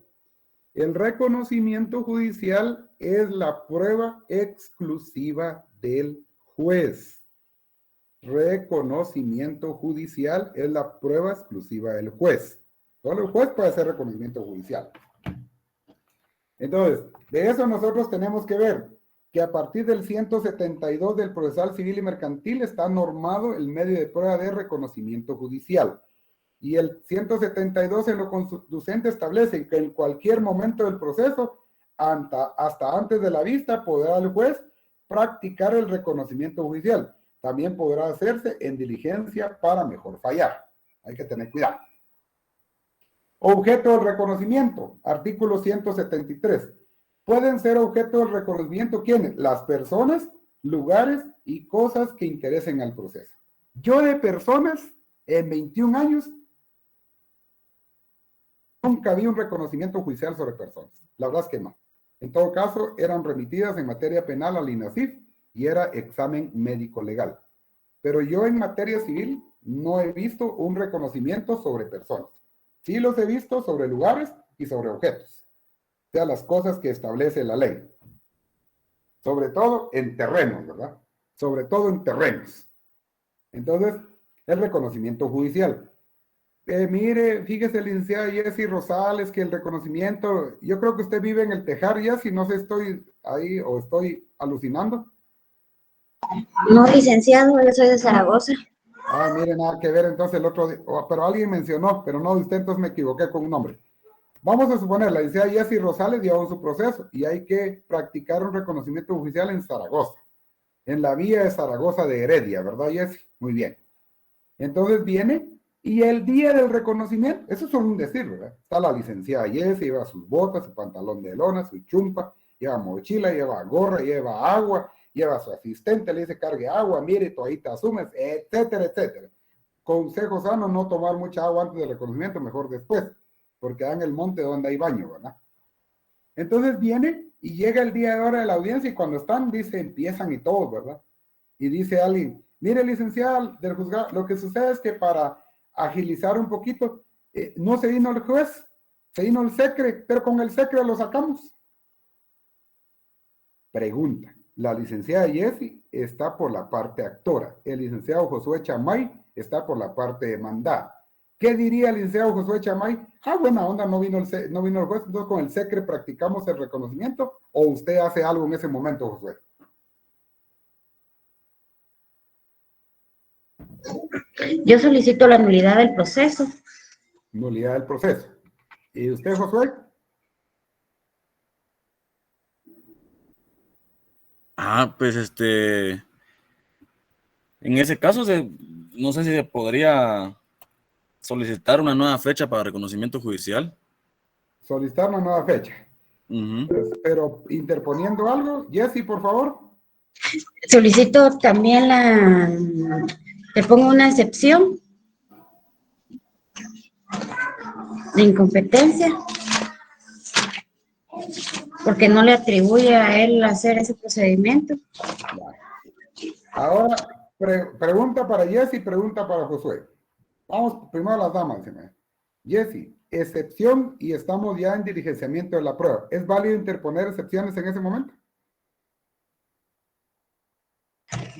El reconocimiento judicial es la prueba exclusiva del juez. Reconocimiento judicial es la prueba exclusiva del juez. Solo el juez puede hacer reconocimiento judicial. Entonces, de eso nosotros tenemos que ver que a partir del 172 del Procesal Civil y Mercantil está normado el medio de prueba de reconocimiento judicial. Y el 172 en lo conducente establece que en cualquier momento del proceso, hasta antes de la vista, podrá el juez practicar el reconocimiento judicial. También podrá hacerse en diligencia para mejor fallar. Hay que tener cuidado. Objeto del reconocimiento, artículo 173. Pueden ser objeto del reconocimiento ¿quiénes? Las personas, lugares y cosas que interesen al proceso. Yo de personas, en 21 años, nunca vi un reconocimiento judicial sobre personas. La verdad es que no. En todo caso, eran remitidas en materia penal al INASIF y era examen médico legal. Pero yo en materia civil no he visto un reconocimiento sobre personas. Sí los he visto sobre lugares y sobre objetos. O sea, las cosas que establece la ley. Sobre todo en terrenos, ¿verdad? Sobre todo en terrenos. Entonces, el reconocimiento judicial. Mire, fíjese, licenciada Jessy Rosales, que el reconocimiento, yo creo que usted vive en el Tejar, Jessy, no sé, estoy ahí o estoy alucinando. No, licenciado, yo soy de Zaragoza. Ah, mire, nada que ver, entonces el otro día, pero alguien mencionó, pero no usted, entonces me equivoqué con un nombre. Vamos a suponer, la licenciada Jessy Rosales llevó su proceso y hay que practicar un reconocimiento judicial en Zaragoza, en la vía de Zaragoza de Heredia, ¿verdad, Jessy? Muy bien. Entonces viene y el día del reconocimiento, eso es solo un decir, ¿verdad? Está la licenciada Jessy, lleva sus botas, su pantalón de lona, su chumpa, lleva mochila, lleva gorra, lleva agua, lleva a su asistente, le dice cargue agua, mire, toallita asumes, etcétera, etcétera. Consejo sano, no tomar mucha agua antes del reconocimiento, mejor después, porque dan el monte donde hay baño, ¿verdad? Entonces viene y llega el día de hora de la audiencia y cuando están, dice, empiezan y todos, ¿verdad? Y dice alguien, mire, licenciado del juzgado, lo que sucede es que para agilizar un poquito, no se vino el juez, se vino el secre, pero con el secre lo sacamos. Pregunta. La licenciada Jessy está por la parte actora. El licenciado Josué Chamay está por la parte demandada. ¿Qué diría el licenciado Josué Chamay? Ah, buena onda, no vino el juez, entonces con el secre practicamos el reconocimiento, o usted hace algo en ese momento, Josué. Yo solicito la nulidad del proceso. Nulidad del proceso. ¿Y usted, Josué? Pues en ese caso no sé si se podría solicitar una nueva fecha para reconocimiento judicial. Solicitar una nueva fecha. Pero interponiendo algo, Jessy, por favor. Solicito también le pongo una excepción de incompetencia, porque no le atribuye a él hacer ese procedimiento. Ahora, pregunta para Jessy, pregunta para Josué. Vamos primero a las damas. Jessy, excepción y estamos ya en diligenciamiento de la prueba. ¿Es válido interponer excepciones en ese momento?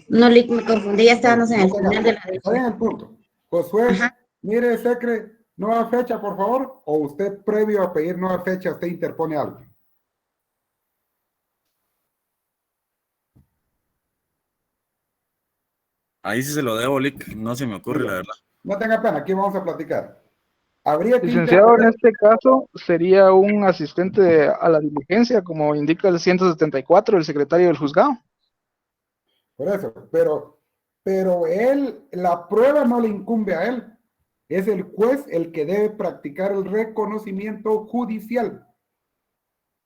No, me confundí, ya estábamos en el final de la Está en el punto. Josué, mire, secre, nueva fecha, por favor, o usted previo a pedir nueva fecha, usted interpone algo. Ahí sí se lo debo, Lick, no se me ocurre, la verdad. No tenga pena, aquí vamos a platicar. Habría que Licenciado, en este caso sería un asistente a la diligencia, como indica el 174, el secretario del juzgado. Por eso, pero él, la prueba no le incumbe a él. Es el juez el que debe practicar el reconocimiento judicial.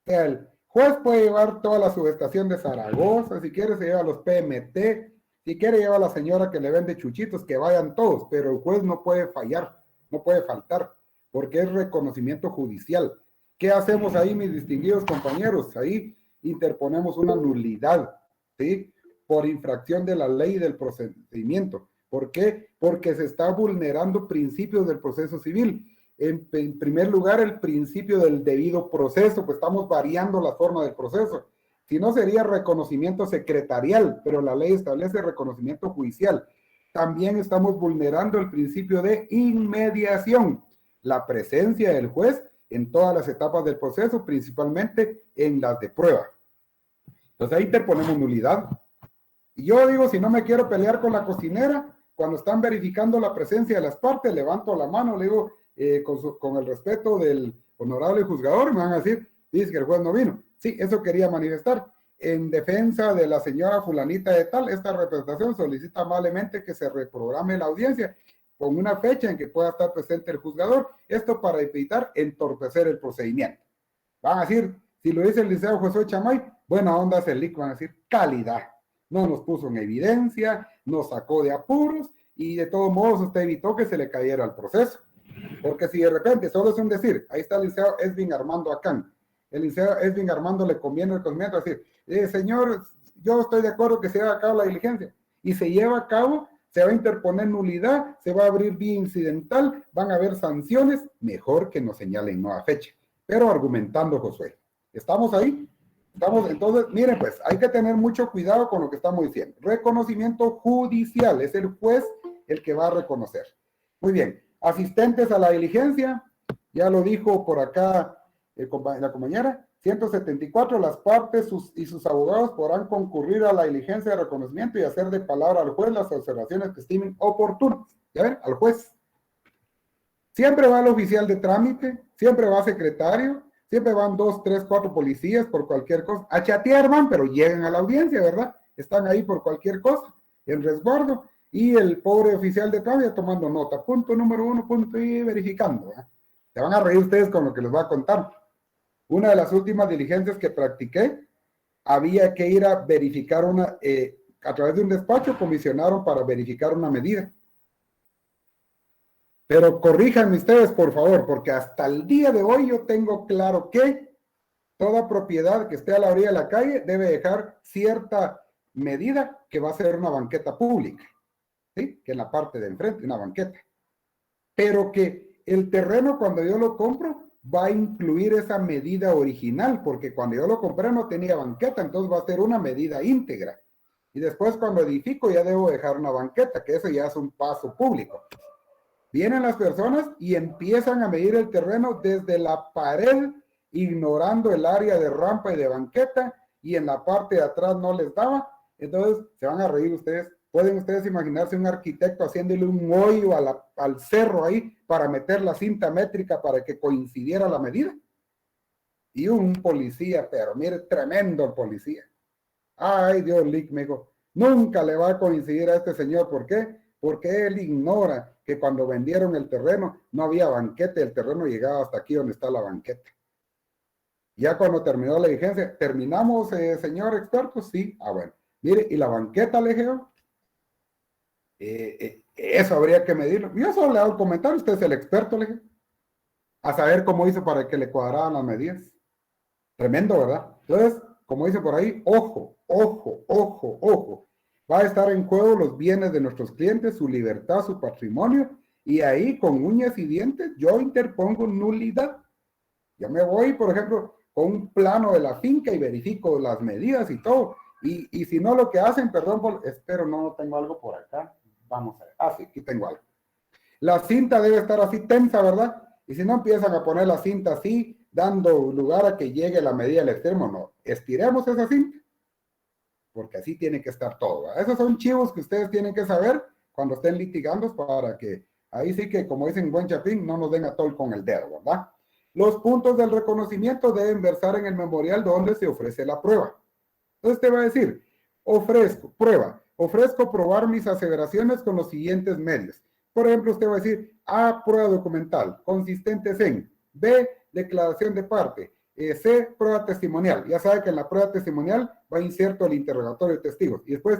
O sea, el juez puede llevar toda la subestación de Zaragoza, si quiere se lleva los PMT, Si quiere, lleva a la señora que le vende chuchitos, que vayan todos, pero el juez no puede fallar, no puede faltar, porque es reconocimiento judicial. ¿Qué hacemos ahí, mis distinguidos compañeros? Ahí interponemos una nulidad, ¿sí? Por infracción de la ley del procedimiento. ¿Por qué? Porque se está vulnerando principios del proceso civil. En primer lugar, el principio del debido proceso, pues estamos variando la forma del proceso. Si no, sería reconocimiento secretarial, pero la ley establece reconocimiento judicial. También estamos vulnerando el principio de inmediación, la presencia del juez en todas las etapas del proceso, principalmente en las de prueba. Entonces ahí interponemos nulidad. Y yo digo, si no me quiero pelear con la cocinera, cuando están verificando la presencia de las partes, levanto la mano, le digo, con el respeto del honorable juzgador, me van a decir, dice que el juez no vino. Sí, eso quería manifestar. En defensa de la señora fulanita de tal, esta representación solicita amablemente que se reprograme la audiencia con una fecha en que pueda estar presente el juzgador, esto para evitar entorpecer el procedimiento. Van a decir, si lo dice el licenciado José Chamay, buena onda es el LIC, van a decir, calidad. No nos puso en evidencia, nos sacó de apuros y de todos modos usted evitó que se le cayera el proceso. Porque si de repente, solo es un decir, ahí está el licenciado Edwin Armando Acán, el licenciado Edwin Armando le conviene el conocimiento decir, señor, yo estoy de acuerdo que se lleve a cabo la diligencia, y se lleva a cabo, se va a interponer nulidad, se va a abrir vía incidental, van a haber sanciones, mejor que nos señalen nueva fecha. Pero argumentando, Josué, ¿estamos ahí? Estamos, entonces, miren pues, hay que tener mucho cuidado con lo que estamos diciendo. Reconocimiento judicial, es el juez el que va a reconocer. Muy bien, asistentes a la diligencia, ya lo dijo por acá la compañera, 174, las partes y sus abogados podrán concurrir a la diligencia de reconocimiento y hacer de palabra al juez las observaciones que estimen oportunas. ¿Ya ven? Al juez. Siempre va el oficial de trámite, siempre va secretario, siempre van 2, 3, 4 policías por cualquier cosa. A chatear van, pero llegan a la audiencia, ¿verdad? Están ahí por cualquier cosa, en resguardo. Y el pobre oficial de trámite tomando nota. Punto número 1, punto y verificando. ¿Eh? Se van a reír ustedes con lo que les voy a contar. Una de las últimas diligencias que practiqué, había que ir a verificar a través de un despacho, comisionaron para verificar una medida. Pero corríjanme ustedes, por favor, porque hasta el día de hoy yo tengo claro que toda propiedad que esté a la orilla de la calle debe dejar cierta medida que va a ser una banqueta pública, ¿sí? Que en la parte de enfrente, una banqueta. Pero que el terreno, cuando yo lo compro, va a incluir esa medida original, porque cuando yo lo compré no tenía banqueta, entonces va a ser una medida íntegra. Y después cuando edifico ya debo dejar una banqueta, que eso ya es un paso público. Vienen las personas y empiezan a medir el terreno desde la pared, ignorando el área de rampa y de banqueta, y en la parte de atrás no les daba. Entonces se van a reír ustedes. ¿Pueden ustedes imaginarse un arquitecto haciéndole un hoyo al cerro ahí para meter la cinta métrica para que coincidiera la medida? Y un policía, pero mire, tremendo el policía. Ay, Dios, Lick, me dijo, nunca le va a coincidir a este señor. ¿Por qué? Porque él ignora que cuando vendieron el terreno no había banqueta, el terreno llegaba hasta aquí donde está la banqueta. Ya cuando terminó la diligencia, ¿terminamos, señor experto? Sí. Ah, bueno. Mire, ¿y la banqueta, le dije yo? Eso habría que medirlo. Yo solo le hago el comentario, usted es el experto, le dije. A saber cómo hizo para que le cuadraran las medidas. Tremendo, ¿verdad? Entonces, como dice por ahí, ojo, ojo, ojo, ojo. Va a estar en juego los bienes de nuestros clientes, su libertad, su patrimonio, y ahí con uñas y dientes yo interpongo nulidad. Yo me voy, por ejemplo, con un plano de la finca y verifico las medidas y todo. Y si no, lo que hacen, perdón, espero no tengo algo por acá. Vamos a ver. Ah, sí, aquí tengo algo. La cinta debe estar así tensa, ¿verdad? Y si no empiezan a poner la cinta así, dando lugar a que llegue la medida al extremo, no. Estiremos esa cinta, porque así tiene que estar todo, ¿verdad? Esos son chivos que ustedes tienen que saber cuando estén litigando para que ahí sí que, como dicen buen chapín, no nos den a tol con el dedo, ¿verdad? Los puntos del reconocimiento deben versar en el memorial donde se ofrece la prueba. Entonces te va a decir, ofrezco probar mis aseveraciones con los siguientes medios. Por ejemplo, usted va a decir, A, prueba documental, consistentes en, B, declaración de parte, C, prueba testimonial. Ya sabe que en la prueba testimonial va inserto el interrogatorio de testigos. Y después,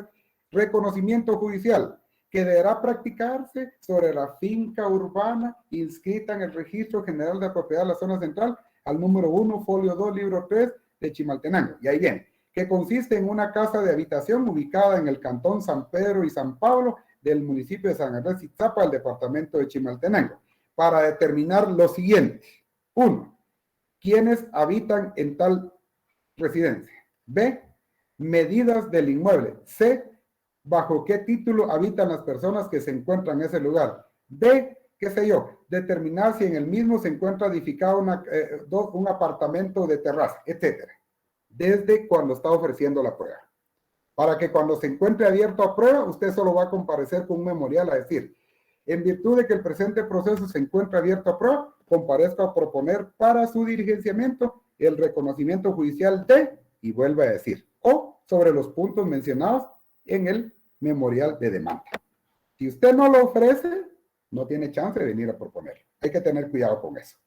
reconocimiento judicial, que deberá practicarse sobre la finca urbana inscrita en el Registro General de Propiedad de la Zona Central, al número 1, folio 2, libro 3 de Chimaltenango. Y ahí viene, que consiste en una casa de habitación ubicada en el cantón San Pedro y San Pablo del municipio de San Andrés Itzapa, del departamento de Chimaltenango, para determinar lo siguiente. 1. ¿Quiénes habitan en tal residencia? B. Medidas del inmueble. C. ¿Bajo qué título habitan las personas que se encuentran en ese lugar? D. ¿Qué sé yo? Determinar si en el mismo se encuentra edificado un apartamento de terraza, etcétera. Desde cuando está ofreciendo la prueba. Para que cuando se encuentre abierto a prueba, usted solo va a comparecer con un memorial a decir, en virtud de que el presente proceso se encuentra abierto a prueba, comparezco a proponer para su diligenciamiento el reconocimiento judicial de, y vuelve a decir, o sobre los puntos mencionados en el memorial de demanda. Si usted no lo ofrece, no tiene chance de venir a proponer. Hay que tener cuidado con eso.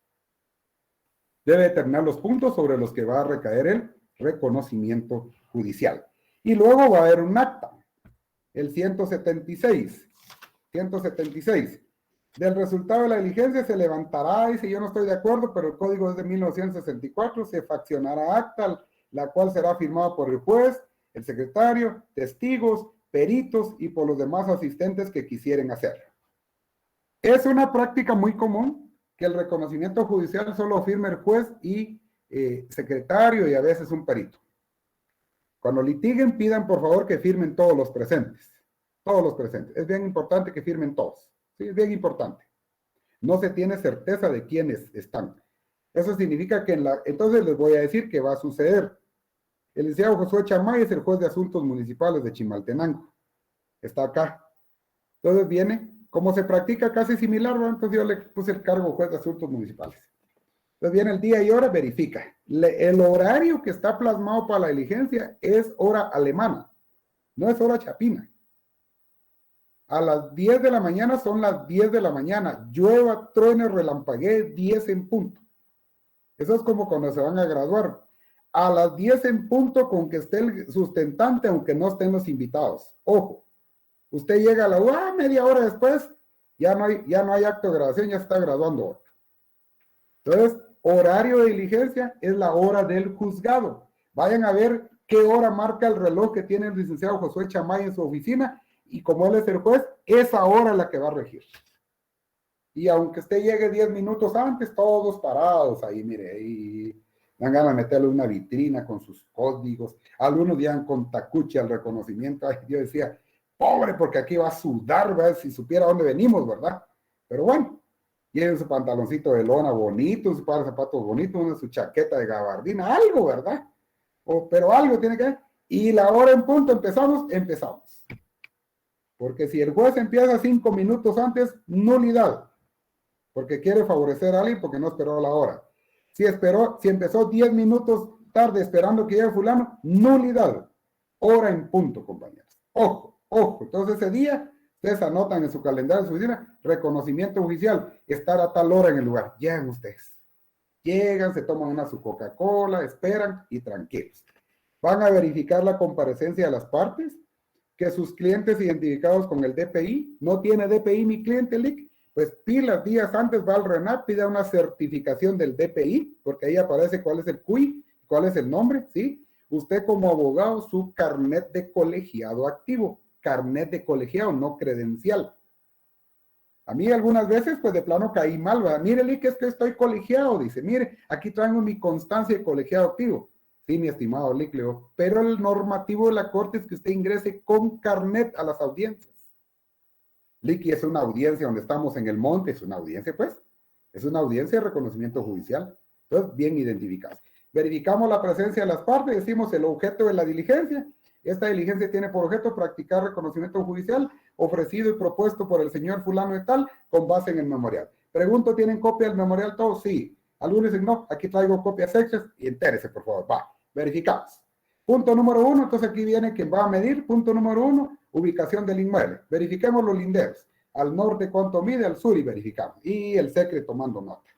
Debe determinar los puntos sobre los que va a recaer el reconocimiento judicial. Y luego va a haber un acta, el 176. Del resultado de la diligencia se levantará, dice, yo no estoy de acuerdo, pero el código es de 1964, se faccionará acta, la cual será firmada por el juez, el secretario, testigos, peritos y por los demás asistentes que quisieren hacerlo. Es una práctica muy común que el reconocimiento judicial solo firme el juez y secretario y a veces un perito. Cuando litiguen, pidan por favor que firmen todos los presentes. Todos los presentes. Es bien importante que firmen todos. Sí, es bien importante. No se tiene certeza de quiénes están. Eso significa que entonces les voy a decir que va a suceder. El licenciado Josué Chamay es el juez de asuntos municipales de Chimaltenango. Está acá. Entonces viene, como se practica casi similar, ¿no? Entonces yo le puse el cargo juez de asuntos municipales. Entonces viene el día y hora, verifica. El horario que está plasmado para la diligencia es hora alemana, no es hora chapina. A las 10 de la mañana son las 10 de la mañana. Llueva, truene, relampaguee, 10 en punto. Eso es como cuando se van a graduar. A las 10 en punto con que esté el sustentante, aunque no estén los invitados. Ojo, usted llega a la UA, media hora después, ya no hay acto de graduación, ya está graduando otro. Entonces, horario de diligencia es la hora del juzgado. Vayan a ver qué hora marca el reloj que tiene el licenciado Josué Chamay en su oficina y como él es el juez, esa hora es la que va a regir. Y aunque usted llegue 10 minutos antes, todos parados ahí, mire, ahí dan ganas de meterle una vitrina con sus códigos. Algunos llegan con tacuche al reconocimiento. Ay, yo decía, pobre, porque aquí va a sudar, ¿verdad? Si supiera dónde venimos, ¿verdad? Pero bueno, tiene su pantaloncito de lona bonito, su par de zapatos bonitos, su chaqueta de gabardina, algo, ¿verdad? Pero algo tiene que ver. Y la hora en punto, empezamos. Porque si el juez empieza 5 minutos antes, nulidad. Porque quiere favorecer a alguien porque no esperó la hora. Si empezó 10 minutos tarde esperando que llegue fulano, nulidad. Hora en punto, compañeros. Ojo, ojo. Entonces ese día, ustedes anotan en su calendario de su oficina, reconocimiento oficial, estar a tal hora en el lugar. Llegan ustedes. Llegan, se toman una su Coca-Cola, esperan y tranquilos. Van a verificar la comparecencia de las partes, que sus clientes identificados con el DPI, no tiene DPI mi cliente, LIC, pues pilas días antes va al RENAP, pida una certificación del DPI, porque ahí aparece cuál es el CUI, cuál es el nombre, ¿sí? Usted como abogado, su carnet de colegiado activo, carnet de colegiado, no credencial. A mí algunas veces, pues de plano caí mal, ¿verdad? Mire, LIC, es que estoy colegiado, dice, mire, aquí traigo mi constancia de colegiado activo. Sí, mi estimado LIC, Leo, pero el normativo de la Corte es que usted ingrese con carnet a las audiencias. LIC es una audiencia donde estamos en el monte, es una audiencia, pues, es una audiencia de reconocimiento judicial. Entonces, bien identificados. Verificamos la presencia de las partes, decimos el objeto de la diligencia. Esta diligencia tiene por objeto practicar reconocimiento judicial ofrecido y propuesto por el señor fulano de tal con base en el memorial. Pregunto, ¿tienen copia del memorial todos? Sí. Algunos dicen, no, aquí traigo copias extras y entérese, por favor, va. Verificamos. Punto número 1, entonces aquí viene quien va a medir. Punto número 1, ubicación del inmueble. Verifiquemos los linderos. Al norte cuánto mide, al sur y verificamos. Y el secre tomando nota.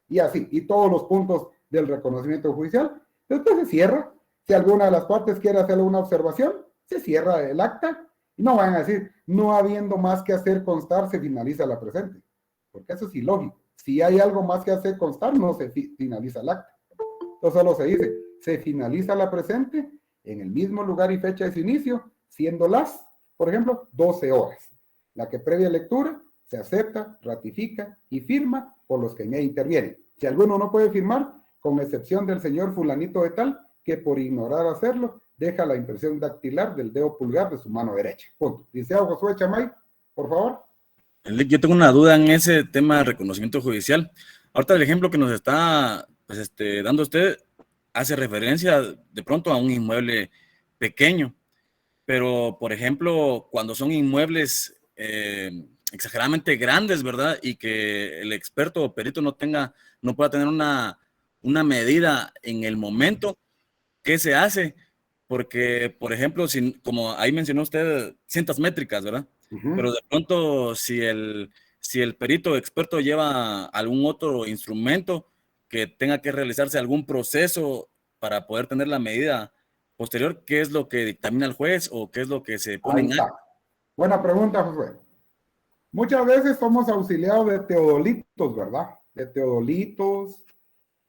Y así, y todos los puntos del reconocimiento judicial. Después se cierra. Si alguna de las partes quiere hacerle una observación, se cierra el acta No van a decir, no habiendo más que hacer constar, se finaliza la presente. Porque eso es ilógico. Si hay algo más que hacer constar, no se finaliza el acta. Entonces solo se dice, se finaliza la presente en el mismo lugar y fecha de su inicio, siendo las, por ejemplo, 12 horas. La que previa lectura se acepta, ratifica y firma por los que en ella intervienen. Si alguno no puede firmar, con excepción del señor fulanito de tal, que por ignorar hacerlo, deja la impresión dactilar del dedo pulgar de su mano derecha. Punto. Licenciado Josué Chamay, por favor. Yo tengo una duda en ese tema de reconocimiento judicial. Ahorita el ejemplo que nos está dando usted hace referencia de pronto a un inmueble pequeño, pero por ejemplo, cuando son inmuebles exageradamente grandes, ¿verdad? Y que el experto o perito no pueda tener una medida en el momento, ¿qué se hace? Porque, por ejemplo, como ahí mencionó usted, cientas métricas, ¿verdad? Pero de pronto, si el perito experto lleva algún otro instrumento que tenga que realizarse algún proceso para poder tener la medida posterior, ¿qué es lo que dictamina el juez o qué es lo que se pone en acta? Buena pregunta, Josué. Muchas veces somos auxiliados de teodolitos, ¿verdad? De teodolitos.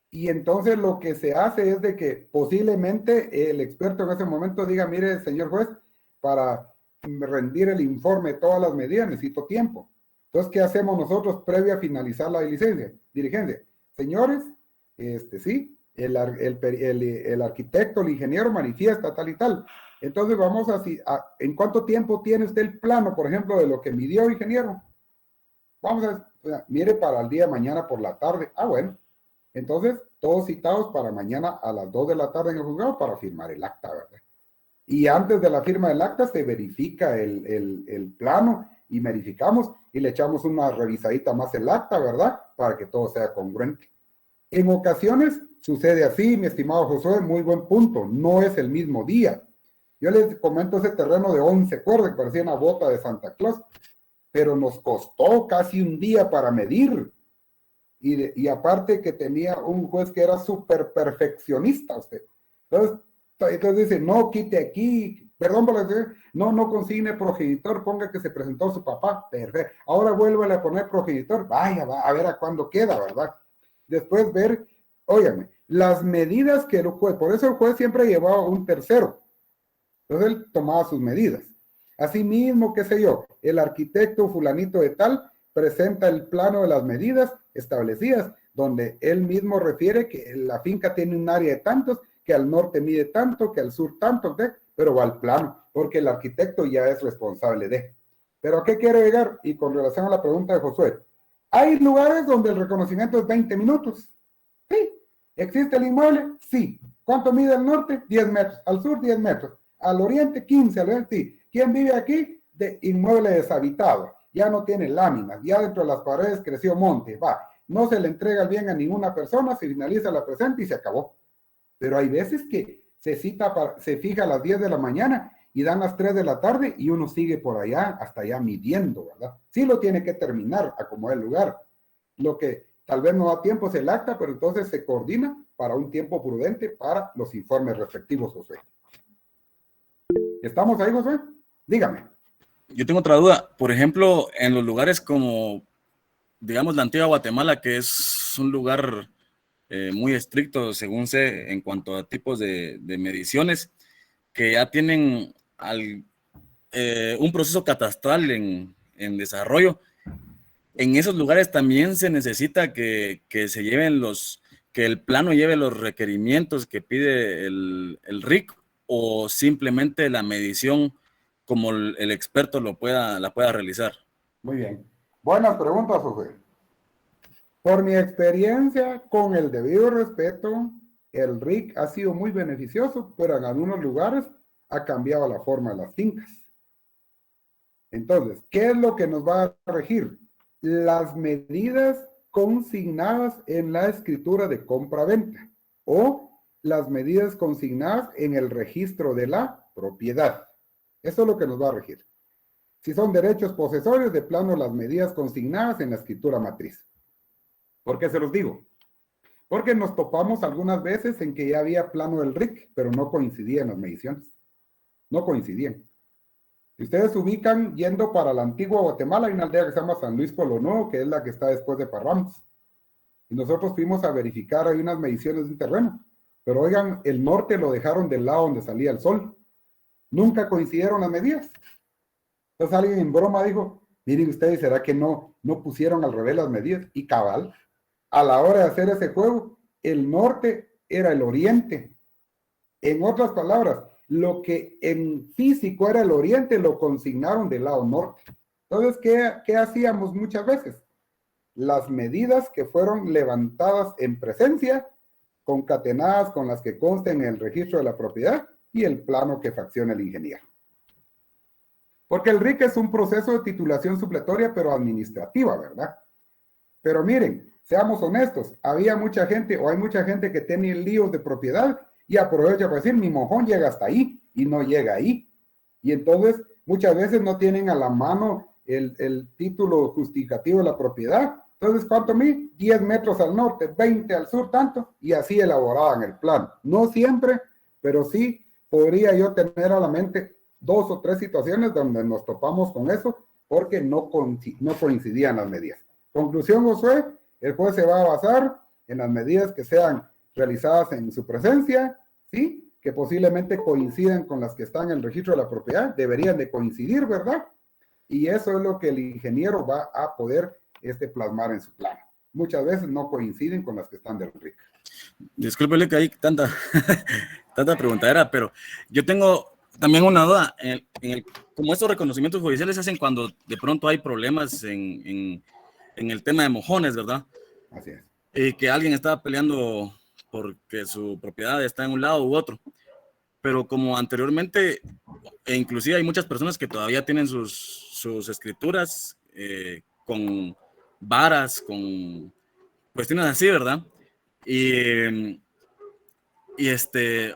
Y entonces lo que se hace es de que posiblemente el experto en ese momento diga, mire, señor juez, para rendir el informe de todas las medidas necesito tiempo. Entonces, ¿qué hacemos nosotros previo a finalizar la diligencia? Señores, sí, el arquitecto, el ingeniero manifiesta tal y tal. Entonces vamos ¿en cuánto tiempo tiene usted el plano, por ejemplo, de lo que midió, ingeniero? Vamos mire, para el día de mañana por la tarde. Ah, bueno. Entonces, todos citados para mañana a las 2 de la tarde en el juzgado para firmar el acta, ¿verdad? Y antes de la firma del acta se verifica el plano y verificamos y le echamos una revisadita más el acta, ¿verdad? Para que todo sea congruente. En ocasiones sucede así, mi estimado Josué, muy buen punto, no es el mismo día. Yo les comento ese terreno de 11 cuerdas que parecía una bota de Santa Claus, pero nos costó casi un día para medir. Y aparte que tenía un juez que era súper perfeccionista usted. Entonces dice, no, quite aquí, perdón por decir, no consigne progenitor, ponga que se presentó su papá, perfecto. Ahora vuélvele a poner progenitor, vaya, va a ver a cuándo queda, ¿verdad? Después ver, óigame, las medidas que el juez, por eso el juez siempre llevaba un tercero. Entonces él tomaba sus medidas. Asimismo, qué sé yo, el arquitecto fulanito de tal presenta el plano de las medidas establecidas, donde él mismo refiere que la finca tiene un área de tantos, que al norte mide tanto, que al sur tanto, pero va al plano, porque el arquitecto ya es responsable de. ¿Pero a qué quiere llegar? Y con relación a la pregunta de Josué, ¿hay lugares donde el reconocimiento es 20 minutos? Sí. ¿Existe el inmueble? Sí. ¿Cuánto mide al norte? 10 metros. Al sur, 10 metros. Al oriente, 15. Al oeste, sí. ¿Quién vive aquí? De inmueble deshabitado. Ya no tiene láminas, ya dentro de las paredes creció monte, no se le entrega el bien a ninguna persona, se finaliza la presente y se acabó. Pero hay veces que se fija a las 10 de la mañana y dan las 3 de la tarde y uno sigue por allá, hasta allá midiendo, ¿verdad? Sí lo tiene que terminar a como es el lugar. Lo que tal vez no da tiempo es el acta, pero entonces se coordina para un tiempo prudente para los informes respectivos, Josué. ¿Estamos ahí, Josué? Dígame. Yo tengo otra duda. Por ejemplo, en los lugares como, digamos, la antigua Guatemala, que es un lugar muy estricto, según sé, en cuanto a tipos de mediciones, que ya tienen un proceso catastral en desarrollo. En esos lugares también se necesita que se lleven que el plano lleve los requerimientos que pide el RIC, o simplemente la medición como el experto la pueda realizar. Muy bien. Buenas preguntas, José. Por mi experiencia, con el debido respeto, el RIC ha sido muy beneficioso, pero en algunos lugares ha cambiado la forma de las fincas. Entonces, ¿qué es lo que nos va a regir? Las medidas consignadas en la escritura de compra-venta o las medidas consignadas en el registro de la propiedad. Eso es lo que nos va a regir. Si son derechos posesorios, de plano las medidas consignadas en la escritura matriz. ¿Por qué se los digo? Porque nos topamos algunas veces en que ya había plano del RIC, pero no coincidían las mediciones. No coincidían. Si ustedes se ubican yendo para la antigua Guatemala, hay una aldea que se llama San Luis Pueblo Nuevo, que es la que está después de Parramos. Y nosotros fuimos a verificar, hay unas mediciones de un terreno. Pero oigan, el norte lo dejaron del lado donde salía el sol. Nunca coincidieron las medidas. Entonces alguien en broma dijo, miren ustedes, ¿será que no pusieron al revés las medidas? Y cabal, a la hora de hacer ese juego, el norte era el oriente. En otras palabras, lo que en físico era el oriente lo consignaron del lado norte. Entonces, ¿qué hacíamos muchas veces? Las medidas que fueron levantadas en presencia, concatenadas con las que consten en el registro de la propiedad y el plano que facciona el ingeniero. Porque el RIC es un proceso de titulación supletoria, pero administrativa, ¿verdad? Pero miren, seamos honestos, había mucha gente, o hay mucha gente que tiene líos de propiedad y aprovecha para decir, mi mojón llega hasta ahí, y no llega ahí. Y entonces, muchas veces no tienen a la mano el título justificativo de la propiedad. Entonces, ¿cuánto mide? 10 metros al norte, 20 al sur, tanto, y así elaboraban el plan. No siempre, pero sí podría yo tener a la mente 2 o 3 situaciones donde nos topamos con eso, porque no coincidían las medidas. Conclusión, Josué, el juez se va a basar en las medidas que sean realizadas en su presencia, ¿sí? Que posiblemente coinciden con las que están en el registro de la propiedad, deberían de coincidir, ¿verdad? Y eso es lo que el ingeniero va a poder plasmar en su plano. Muchas veces no coinciden con las que están del RIC. Discúlpele que hay tanta preguntadera, pero yo tengo también una duda. Como estos reconocimientos judiciales se hacen cuando de pronto hay problemas en el tema de mojones, ¿verdad? Así es. Y que alguien está peleando porque su propiedad está en un lado u otro. Pero como anteriormente, e inclusive hay muchas personas que todavía tienen sus escrituras con varas, con cuestiones así, ¿verdad?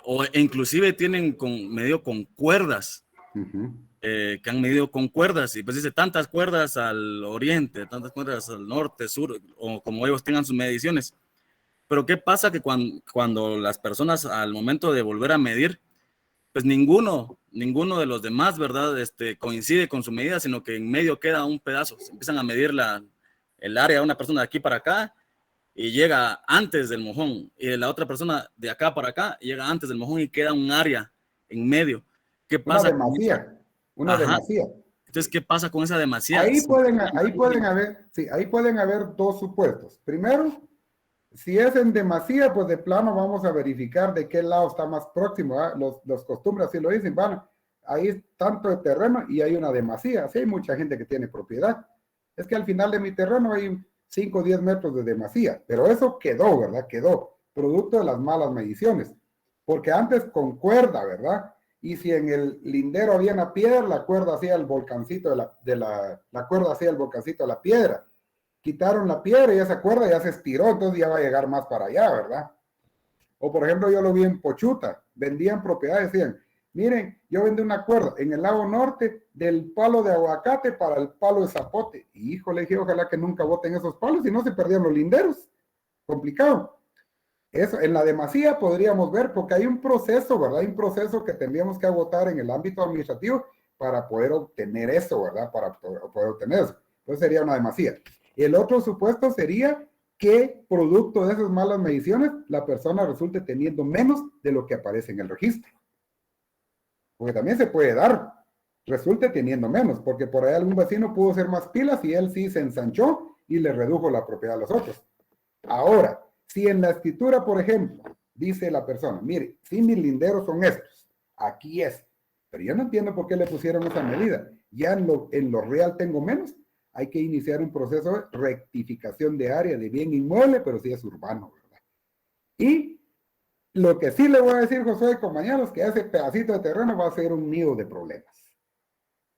O inclusive tienen medido con cuerdas, que han medido con cuerdas, y pues dice tantas cuerdas al oriente, tantas cuerdas al norte, sur, o como ellos tengan sus mediciones. Pero ¿qué pasa? Que cuando las personas al momento de volver a medir, pues ninguno de los demás, ¿verdad? Coincide con su medida, sino que en medio queda un pedazo. Se empiezan a medir el área de una persona de aquí para acá y llega antes del mojón, y de la otra persona de acá para acá llega antes del mojón y queda un área en medio. ¿Qué pasa? Una demasía. Entonces, ¿qué pasa con esa demasía? Ahí pueden haber 2 supuestos. Primero, si es en demasía, pues de plano vamos a verificar de qué lado está más próximo. Los costumbres así lo dicen, bueno, ahí es tanto de terreno y hay una demasía. Así hay mucha gente que tiene propiedad. Es que al final de mi terreno hay 5 o 10 metros de demasía, pero eso quedó, ¿verdad? Quedó, producto de las malas mediciones. Porque antes con cuerda, ¿verdad? Y si en el lindero había una piedra, la cuerda hacía el volcancito la cuerda hacía el volcancito de la piedra. Quitaron la piedra y esa cuerda ya se estiró, entonces ya va a llegar más para allá, ¿verdad? O por ejemplo, yo lo vi en Pochuta, vendían propiedades, decían, miren, yo vendí una cuerda en el lado norte del palo de aguacate para el palo de zapote. Y híjole, dije, ojalá que nunca boten esos palos y no se perdían los linderos. Complicado. Eso, en la demasía podríamos ver, porque hay un proceso, ¿verdad? Hay un proceso que tendríamos que agotar en el ámbito administrativo para poder obtener eso, ¿verdad? Para poder obtener eso. Entonces sería una demasía. El otro supuesto sería que producto de esas malas mediciones, la persona resulte teniendo menos de lo que aparece en el registro. Porque también se puede dar, resulte teniendo menos, porque por ahí algún vecino pudo ser más pilas y él sí se ensanchó y le redujo la propiedad a los otros. Ahora, si en la escritura, por ejemplo, dice la persona, mire, si mis linderos son estos, aquí es, pero yo no entiendo por qué le pusieron esa medida. Ya en lo real tengo menos. Hay que iniciar un proceso de rectificación de área de bien inmueble, pero sí es urbano, ¿verdad? Y lo que sí le voy a decir, José y compañeros, que ese pedacito de terreno va a ser un nido de problemas.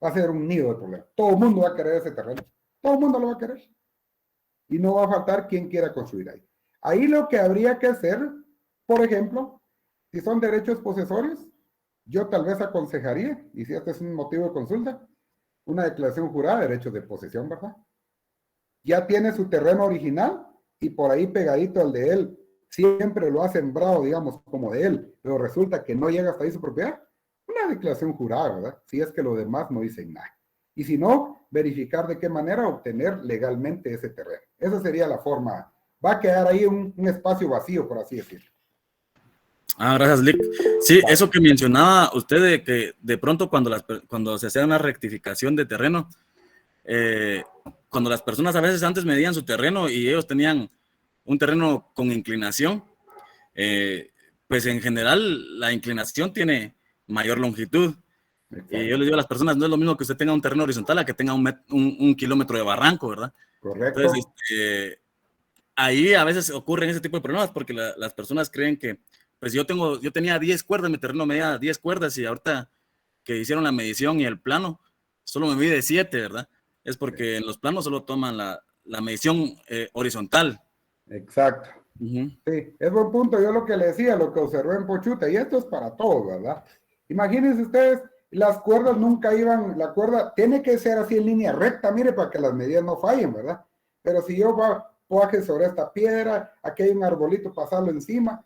Va a ser un nido de problemas. Todo el mundo va a querer ese terreno. Todo el mundo lo va a querer. Y no va a faltar quien quiera construir ahí. Ahí lo que habría que hacer, por ejemplo, si son derechos posesorios, yo tal vez aconsejaría, y si este es un motivo de consulta, una declaración jurada de derechos de posesión, ¿verdad? Ya tiene su terreno original y por ahí pegadito al de él, siempre lo ha sembrado, digamos, como de él, pero resulta que no llega hasta ahí su propiedad. Una una declaración jurada, ¿verdad? Si es que los demás no dicen nada. Y si no, verificar de qué manera obtener legalmente ese terreno. Esa sería la forma. Va a quedar ahí un espacio vacío, por así decirlo. Gracias, Lick. Sí, eso que mencionaba usted de que de pronto cuando se hacía una rectificación de terreno, cuando las personas a veces antes medían su terreno y ellos tenían un terreno con inclinación, pues en general la inclinación tiene mayor longitud. Y yo les digo a las personas, no es lo mismo que usted tenga un terreno horizontal a que tenga un kilómetro de barranco, ¿verdad? Correcto. Entonces, ahí a veces ocurren ese tipo de problemas porque las personas creen que, pues yo tenía 10 cuerdas, mi terreno medía 10 cuerdas y ahorita que hicieron la medición y el plano, solo me mide 7, ¿verdad? Es porque en los planos solo toman la medición horizontal. Exacto. Sí, es buen punto. Yo lo que le decía, lo que observé en Pochuta, y esto es para todos, ¿verdad? Imagínense ustedes, las cuerdas nunca iban, la cuerda tiene que ser así en línea recta, mire, para que las medidas no fallen, ¿verdad? Pero si yo baje sobre esta piedra, aquí hay un arbolito, pasarlo encima,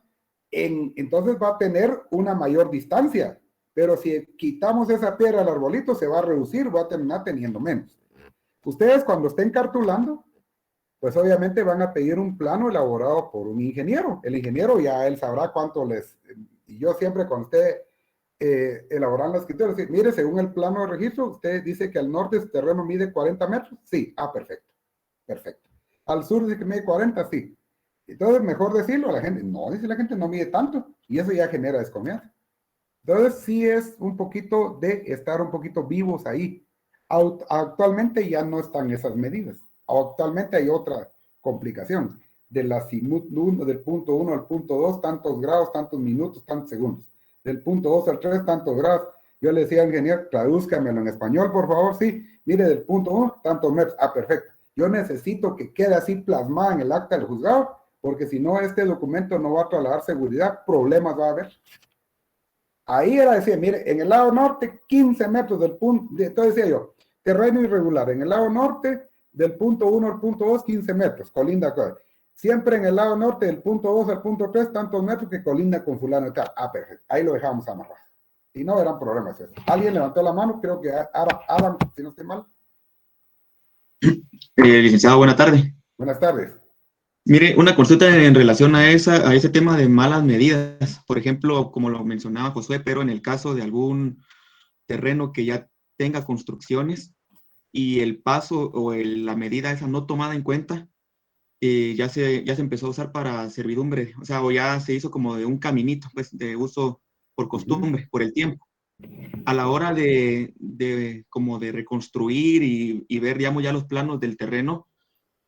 entonces va a tener una mayor distancia. Pero si quitamos esa piedra al arbolito, se va a reducir, va a terminar teniendo menos. Ustedes cuando estén cartulando, pues obviamente van a pedir un plano elaborado por un ingeniero. El ingeniero ya él sabrá cuánto y yo siempre cuando usted elaboran la escritura, mire, según el plano de registro, usted dice que al norte su terreno mide 40 metros. Sí, perfecto, perfecto. Al sur dice que mide 40, sí. Entonces, mejor decirlo a la gente. No, dice la gente, no mide tanto. Y eso ya genera desconfianza. Entonces, sí es un poquito de estar un poquito vivos ahí. Actualmente ya no están esas medidas. Actualmente hay otra complicación. Del punto 1 al punto 2, tantos grados, tantos minutos, tantos segundos. Del punto 2 al 3, tantos grados. Yo le decía al ingeniero, tradúzcamelo en español, por favor, sí. Mire, del punto 1, tantos metros. Perfecto. Yo necesito que quede así plasmada en el acta del juzgado, porque si no, este documento no va a trasladar seguridad, problemas va a haber. Ahí era decir, mire, en el lado norte, 15 metros del punto, entonces decía yo, terreno irregular, en el lado norte, del punto 1 al punto 2, 15 metros, colinda con. Siempre en el lado norte, del punto 2 al punto 3, tantos metros que colinda con fulano. Perfecto, ahí lo dejamos amarrado. Y no eran problemas. ¿Alguien levantó la mano? Creo que Adam, si no estoy mal. Licenciado, buenas tardes. Buenas tardes. Mire, una consulta en relación a ese tema de malas medidas. Por ejemplo, como lo mencionaba Josué, pero en el caso de algún terreno que ya tenga construcciones y el paso o la medida esa no tomada en cuenta, ya se empezó a usar para servidumbre, o sea, o ya se hizo como de un caminito, pues, de uso por costumbre, por el tiempo. A la hora como de reconstruir y ver, digamos, ya los planos del terreno,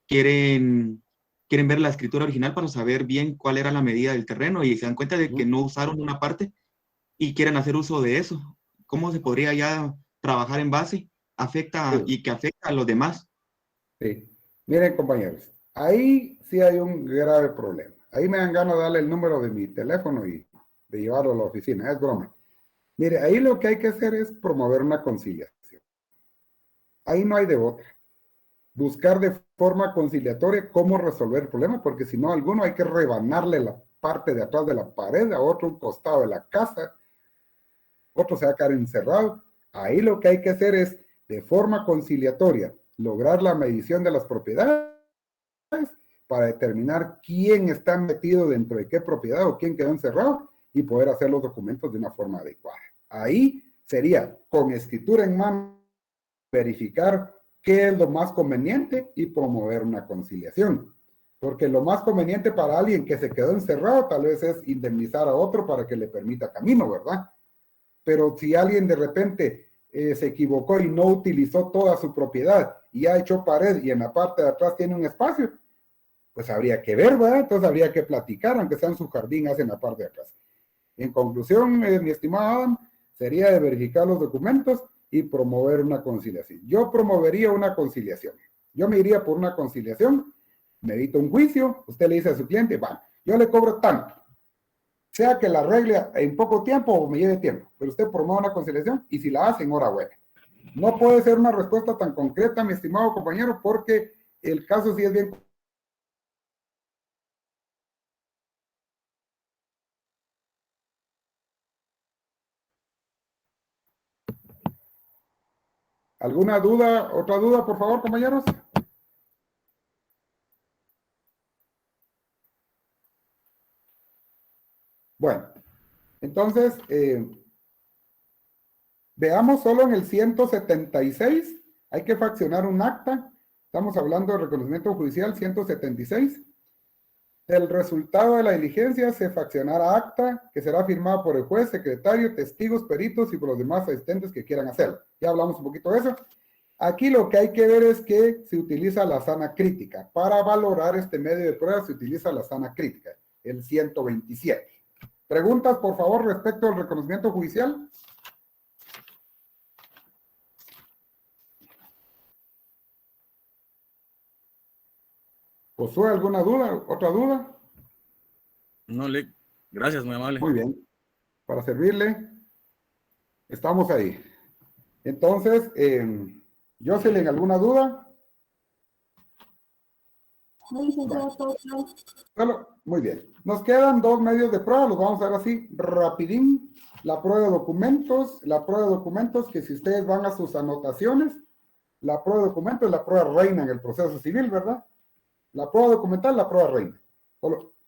quieren ver la escritura original para saber bien cuál era la medida del terreno y se dan cuenta de que no usaron una parte y quieren hacer uso de eso. ¿Cómo se podría ya trabajar en base? Y que afecta a los demás. Sí. Miren, compañeros, ahí sí hay un grave problema. Ahí me dan ganas de darle el número de mi teléfono y de llevarlo a la oficina. Es broma. Mire, ahí lo que hay que hacer es promover una conciliación. Ahí no hay de otra. Buscar de forma conciliatoria cómo resolver el problema, porque si no, a alguno hay que rebanarle la parte de atrás de la pared, a otro un costado de la casa, otro se va a quedar encerrado. Ahí lo que hay que hacer es, de forma conciliatoria, lograr la medición de las propiedades para determinar quién está metido dentro de qué propiedad o quién quedó encerrado y poder hacer los documentos de una forma adecuada. Ahí sería, con escritura en mano, verificar qué es lo más conveniente y promover una conciliación. Porque lo más conveniente para alguien que se quedó encerrado tal vez es indemnizar a otro para que le permita camino, ¿verdad? Pero si alguien de repente se equivocó y no utilizó toda su propiedad y ha hecho pared y en la parte de atrás tiene un espacio, pues habría que ver, ¿verdad? Entonces habría que platicar, aunque sea en su jardín, hace en la parte de atrás. En conclusión, mi estimado Adam, sería de verificar los documentos y promover una conciliación. Yo promovería una conciliación. Yo me iría por una conciliación, me evito un juicio, usted le dice a su cliente, bueno, yo le cobro tanto, sea que la arregle en poco tiempo o me lleve tiempo, pero usted promueve una conciliación y si la hace, enhorabuena. No puede ser una respuesta tan concreta, mi estimado compañero, porque el caso sí es bien. ¿Alguna duda, otra duda, por favor, compañeros? Bueno, entonces, veamos solo en el 176, hay que fraccionar un acta, estamos hablando de reconocimiento judicial 176. El resultado de la diligencia se fraccionará acta, que será firmada por el juez, secretario, testigos, peritos y por los demás asistentes que quieran hacerlo. Ya hablamos un poquito de eso. Aquí lo que hay que ver es que se utiliza la sana crítica. Para valorar este medio de prueba se utiliza la sana crítica, el 127. ¿Preguntas, por favor, respecto al reconocimiento judicial? ¿Josué, alguna duda? ¿Otra duda? No, gracias, muy amable. Muy bien. Para servirle, estamos ahí. Entonces, Jocelyn, ¿alguna duda? Muy bien. Nos quedan dos medios de prueba, los vamos a ver así, rapidín. La prueba de documentos, que si ustedes van a sus anotaciones, la prueba de documentos es la prueba reina en el proceso civil, ¿verdad? La prueba documental, la prueba reina.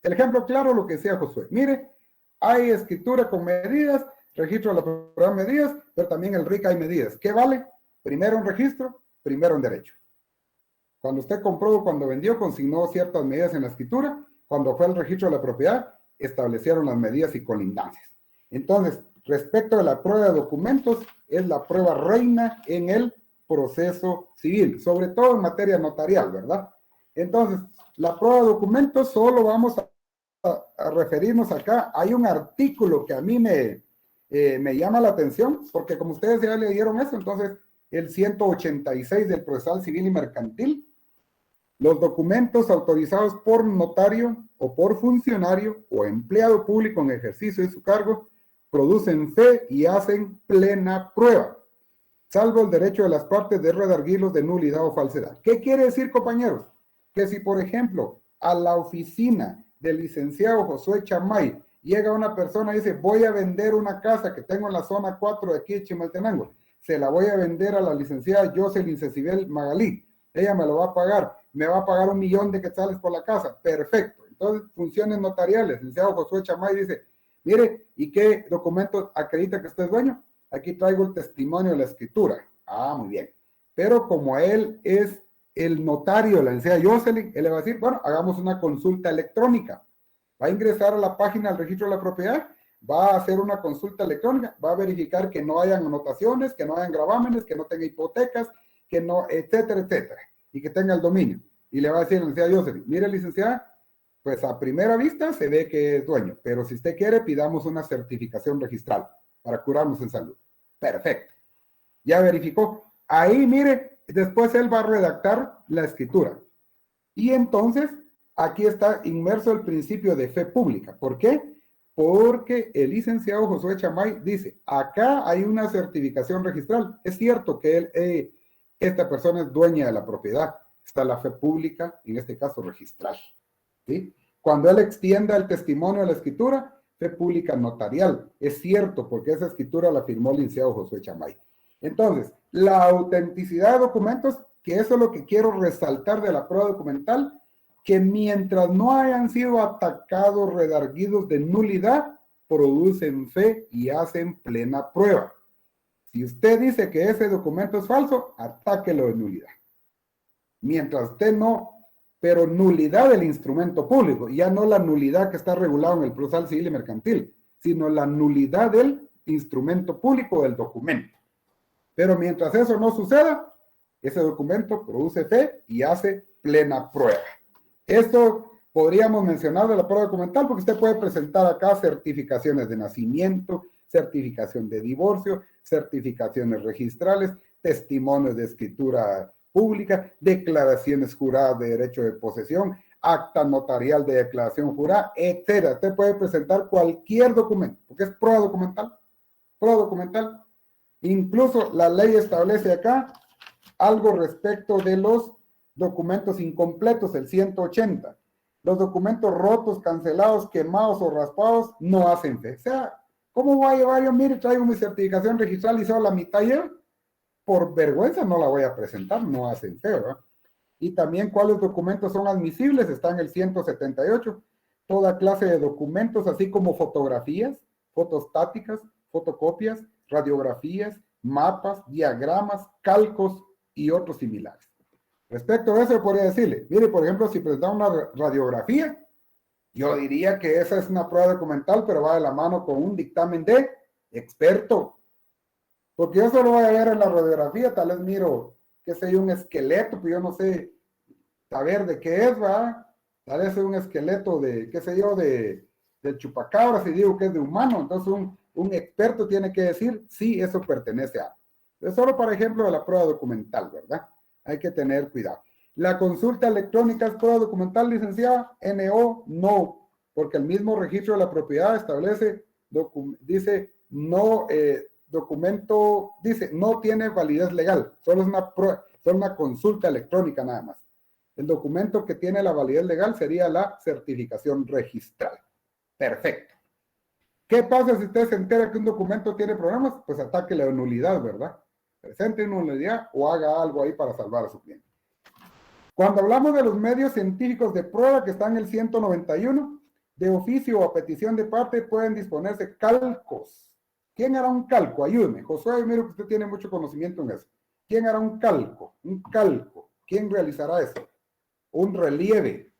El ejemplo claro, lo que decía Josué. Mire, hay escritura con medidas, registro de la propiedad de medidas, pero también el RIC hay medidas. ¿Qué vale? Primero en registro, primero en derecho. Cuando usted compró o cuando vendió, consignó ciertas medidas en la escritura. Cuando fue al registro de la propiedad, establecieron las medidas y colindancias. Entonces, respecto de la prueba de documentos, es la prueba reina en el proceso civil, sobre todo en materia notarial, ¿verdad? Entonces, la prueba de documentos solo vamos a referirnos acá. Hay un artículo que a mí me llama la atención, porque como ustedes ya leyeron eso, entonces el 186 del Procesal Civil y Mercantil, los documentos autorizados por notario o por funcionario o empleado público en ejercicio de su cargo producen fe y hacen plena prueba, salvo el derecho de las partes de redarguirlos de nulidad o falsedad. ¿Qué quiere decir, compañeros? Que si, por ejemplo, a la oficina del licenciado Josué Chamay llega una persona y dice, voy a vender una casa que tengo en la zona 4 de aquí de Chimaltenango, se la voy a vender a la licenciada Jocelyn Cecibel Magalí, ella me lo va a pagar, me va a pagar 1 millón de quetzales por la casa, perfecto. Entonces, funciones notariales, el licenciado Josué Chamay dice, mire, ¿y qué documento acredita que usted es dueño? Aquí traigo el testimonio de la escritura. Ah, muy bien. Pero como él es el notario, la licenciada Jocelyn, él le va a decir, bueno, hagamos una consulta electrónica. Va a ingresar a la página del registro de la propiedad, va a hacer una consulta electrónica, va a verificar que no hayan anotaciones, que no hayan gravámenes, que no tenga hipotecas, que no, etcétera, etcétera, y que tenga el dominio. Y le va a decir a la licenciada Jocelyn, mire, licenciada, pues a primera vista se ve que es dueño, pero si usted quiere, pidamos una certificación registral para curarnos en salud. Perfecto. Ya verificó. Ahí, mire, después él va a redactar la escritura. Y entonces, aquí está inmerso el principio de fe pública. ¿Por qué? Porque el licenciado Josué Chamay dice, acá hay una certificación registral. Es cierto que esta persona es dueña de la propiedad. Está la fe pública, en este caso registral. ¿Sí? Cuando él extienda el testimonio de la escritura, fe pública notarial. Es cierto, porque esa escritura la firmó el licenciado Josué Chamay. Entonces, la autenticidad de documentos, que eso es lo que quiero resaltar de la prueba documental, que mientras no hayan sido atacados, redarguidos de nulidad, producen fe y hacen plena prueba. Si usted dice que ese documento es falso, atáquelo de nulidad. Mientras usted no, pero nulidad del instrumento público, ya no la nulidad que está regulado en el procesal civil y mercantil, sino la nulidad del instrumento público del documento. Pero mientras eso no suceda, ese documento produce fe y hace plena prueba. Esto podríamos mencionar de la prueba documental porque usted puede presentar acá certificaciones de nacimiento, certificación de divorcio, certificaciones registrales, testimonios de escritura pública, declaraciones juradas de derecho de posesión, acta notarial de declaración jurada, etcétera. Usted puede presentar cualquier documento, porque es prueba documental. Prueba documental. Incluso la ley establece acá algo respecto de los documentos incompletos, el 180. Los documentos rotos, cancelados, quemados o raspados no hacen fe. O sea, ¿cómo voy a llevar yo? Mire, traigo mi certificación registral y solo la mitad lleva. por vergüenza no la voy a presentar, no hacen feo, ¿verdad? Y también cuáles documentos son admisibles, está en el 178. Toda clase de documentos, así como fotografías, fotostáticas, fotocopias, radiografías, mapas, diagramas, calcos y otros similares. Respecto a eso, podría decirle, mire, por ejemplo, si presenta una radiografía, yo diría que esa es una prueba documental, pero va de la mano con un dictamen de experto. Porque yo solo voy a ver en la radiografía, tal vez miro, qué sé yo, un esqueleto, pues yo no sé saber de qué es, ¿verdad? Tal vez es un esqueleto de, qué sé yo, del chupacabra, si digo que es de humano. Entonces un experto tiene que decir, sí, eso pertenece a. Es solo para ejemplo de la prueba documental, ¿verdad? Hay que tener cuidado. La consulta electrónica es prueba documental, licenciada. NO, no, porque el mismo registro de la propiedad establece, dice, no, documento, dice, no tiene validez legal, solo es una consulta electrónica nada más. El documento que tiene la validez legal sería la certificación registral. Perfecto. ¿Qué pasa si usted se entera que un documento tiene problemas? Pues ataque la nulidad, ¿verdad? Presente una nulidad o haga algo ahí para salvar a su cliente. Cuando hablamos de los medios científicos de prueba que están en el 191, de oficio o a petición de parte pueden disponerse calcos. ¿Quién hará un calco? Ayúdeme. Josué, miro que usted tiene mucho conocimiento en eso. ¿Quién hará un calco? Un calco. ¿Quién realizará eso? Un relieve.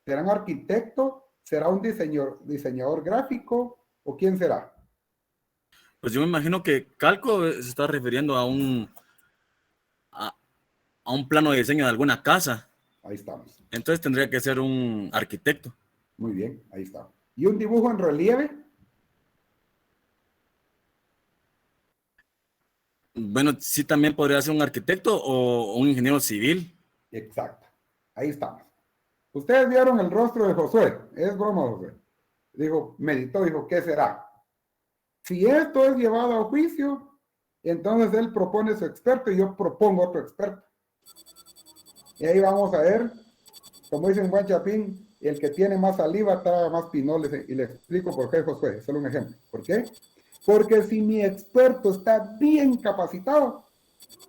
¿Será un arquitecto? ¿Será un diseñador gráfico? ¿O quién será? Pues yo me imagino que calco se está refiriendo a un plano de diseño de alguna casa. Ahí estamos. Entonces tendría que ser un arquitecto. Muy bien, ahí está. ¿Y un dibujo en relieve? Bueno, sí, también podría ser un arquitecto o un ingeniero civil. Exacto. Ahí estamos. Ustedes vieron el rostro de Josué. Es broma, Josué. Dijo, meditó, dijo, ¿qué será? Si esto es llevado a juicio, entonces él propone su experto y yo propongo otro experto. Y ahí vamos a ver, como dice un buen chapín, el que tiene más saliva traga más pinoles. Y le explico por qué, Josué. Solo un ejemplo. ¿Por qué? Porque si mi experto está bien capacitado,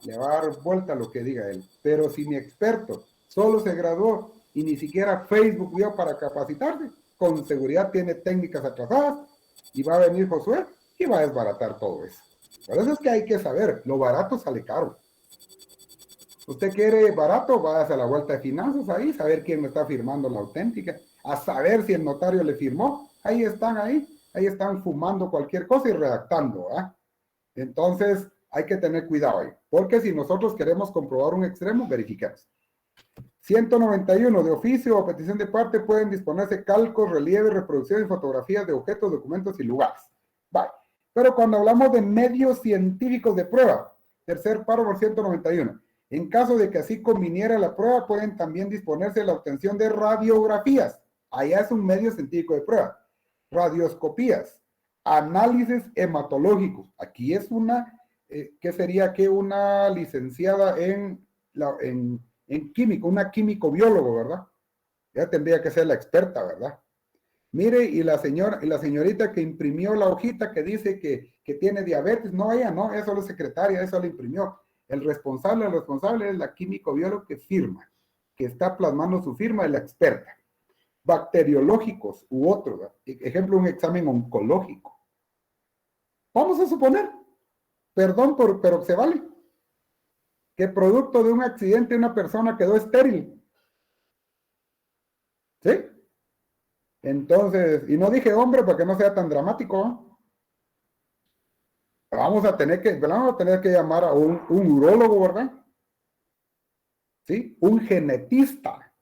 le va a dar vuelta a lo que diga él. Pero si mi experto solo se graduó y ni siquiera Facebook vio para capacitarse, con seguridad tiene técnicas atrasadas y va a venir Josué y va a desbaratar todo eso. Por eso es que hay que saber, lo barato sale caro. Usted quiere barato, váyase a la vuelta de finanzas ahí, saber quién me está firmando la auténtica, a saber si el notario le firmó, ahí están fumando cualquier cosa y redactando, ¿ah? Entonces, hay que tener cuidado ahí, porque si nosotros queremos comprobar un extremo, verifiquemos. 191, de oficio o petición de parte pueden disponerse calcos, relieves, reproducciones y fotografías de objetos, documentos y lugares. Vale. Pero cuando hablamos de medios científicos de prueba, tercer párrafo 191, en caso de que así conviniera la prueba, pueden también disponerse de la obtención de radiografías. Allá es un medio científico de prueba. Radioscopías, análisis hematológicos. Aquí es una, ¿qué sería? Que una licenciada en químico, una químico-biólogo, ¿verdad? Ya tendría que ser la experta, ¿verdad? Mire, y la señorita que imprimió la hojita que dice que tiene diabetes, no, ella no, ella solo es secretaria, eso la imprimió. El responsable es la químico-bióloga que firma, que está plasmando su firma, es la experta. Bacteriológicos u otros, ¿verdad? Ejemplo, un examen oncológico. Vamos a suponer, perdón, pero se vale, que producto de un accidente una persona quedó estéril. ¿Sí? Entonces, y no dije hombre para que no sea tan dramático, ¿eh? Vamos a tener que llamar a un urólogo, ¿verdad? ¿Sí? Un genetista.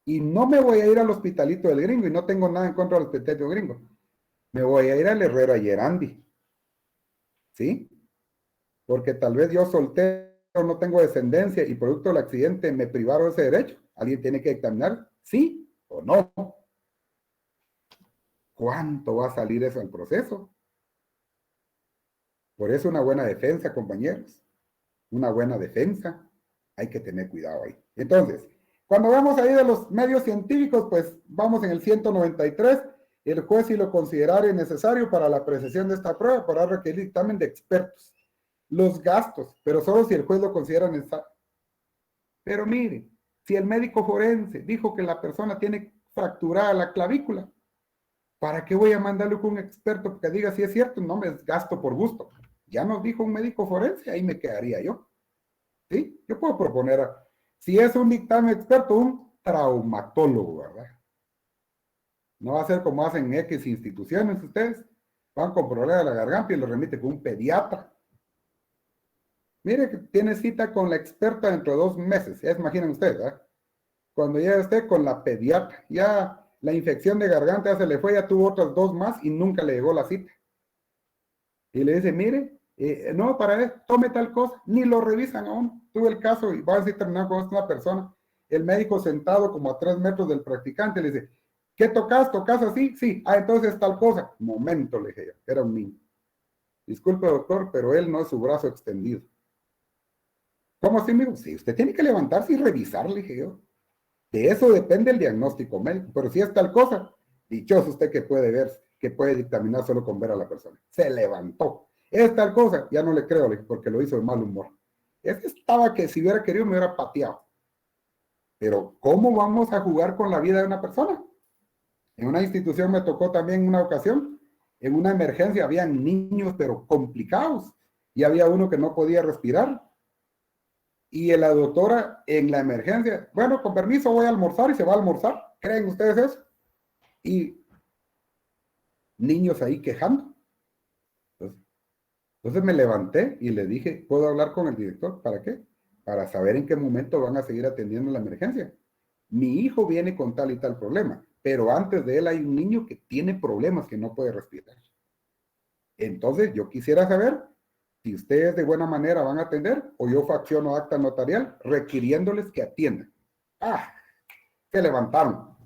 Y no me voy a ir al hospitalito del gringo, y no tengo nada en contra del hospitalito del gringo. Me voy a ir al Herrero Ayerandi. ¿Sí? Porque tal vez yo soltero no tengo descendencia y producto del accidente me privaron ese derecho. Alguien tiene que examinar, sí o no. ¿Cuánto va a salir eso al proceso? Por eso una buena defensa, compañeros. Una buena defensa. Hay que tener cuidado ahí. Entonces, cuando vamos ahí de los medios científicos, pues vamos en el 193. El juez, si lo considerare necesario para la apreciación de esta prueba, podrá requerir dictamen de expertos. los gastos, pero solo si el juez lo considera necesario. Pero mire, si el médico forense dijo que la persona tiene fracturada la clavícula, ¿para qué voy a mandarle con un experto que diga si es cierto? No me gasto por gusto. Ya nos dijo un médico forense, ahí me quedaría yo. ¿Sí? Yo puedo proponer, si es un dictamen experto, un traumatólogo, ¿verdad? No va a ser como hacen X instituciones ustedes. Van con problemas de la garganta y lo remite con un pediatra. Mire que tiene cita con la experta dentro de 2 meses. Ya se imaginan ustedes, ¿verdad? Cuando ya esté con la pediatra, ya la infección de garganta ya se le fue, ya tuvo otras 2 más y nunca le llegó la cita. Y le dice, mire, no, para eso, tome tal cosa, ni lo revisan aún. Tuve el caso, y va a decir terminar con una persona, el médico sentado como a 3 metros del practicante, le dice, ¿qué tocas? ¿Tocas así? Sí. Ah, entonces tal cosa. Momento, le dije yo, era un niño. Disculpe, doctor, pero él no es su brazo extendido. ¿Cómo así, amigo? Sí, usted tiene que levantarse y revisar, le dije yo. De eso depende el diagnóstico médico, pero si es tal cosa, dichoso usted que puede ver, que puede dictaminar solo con ver a la persona. Se levantó. Es tal cosa, ya no le creo, porque lo hizo de mal humor. Ese estaba que si hubiera querido me hubiera pateado. Pero ¿cómo vamos a jugar con la vida de una persona? En una institución me tocó también una ocasión, en una emergencia habían niños pero complicados y había uno que no podía respirar. Y la doctora en la emergencia, bueno, con permiso voy a almorzar y se va a almorzar. ¿Creen ustedes eso? Y niños ahí quejando. Entonces me levanté y le dije, ¿puedo hablar con el director? ¿Para qué? Para saber en qué momento van a seguir atendiendo la emergencia. Mi hijo viene con tal y tal problema, pero antes de él hay un niño que tiene problemas, que no puede respirar. Entonces yo quisiera saber si ustedes de buena manera van a atender o yo facciono acta notarial requiriéndoles que atiendan. Ah, se levantaron.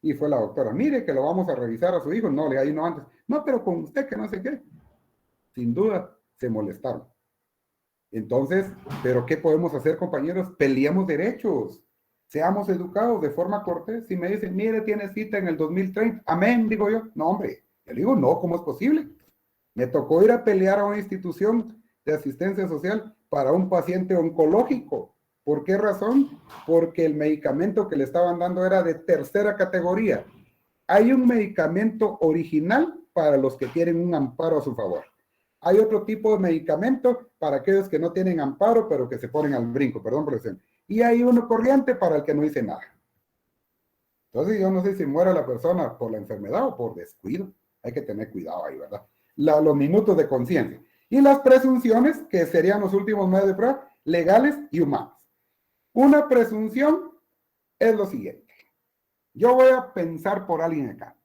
Y fue la doctora, mire que lo vamos a revisar a su hijo. No, le hay uno antes. No, pero con usted que no sé qué. Sin duda, se molestaron. Entonces, ¿pero qué podemos hacer, compañeros? Peleamos derechos. Seamos educados de forma cortés. Si me dicen, mire, tiene cita en el 2030. Amén, digo yo. No, hombre. Yo digo, no, ¿cómo es posible? Me tocó ir a pelear a una institución de asistencia social para un paciente oncológico. ¿Por qué razón? Porque el medicamento que le estaban dando era de 3ª categoría. Hay un medicamento original para los que tienen un amparo a su favor. Hay otro tipo de medicamento para aquellos que no tienen amparo, pero que se ponen al brinco, perdón por decir. Y hay uno corriente para el que no dice nada. Entonces yo no sé si muere la persona por la enfermedad o por descuido. Hay que tener cuidado ahí, ¿verdad? Los minutos de conciencia. Y las presunciones, que serían los últimos medios de prueba, legales y humanos. Una presunción es lo siguiente. Yo voy a pensar por alguien acá.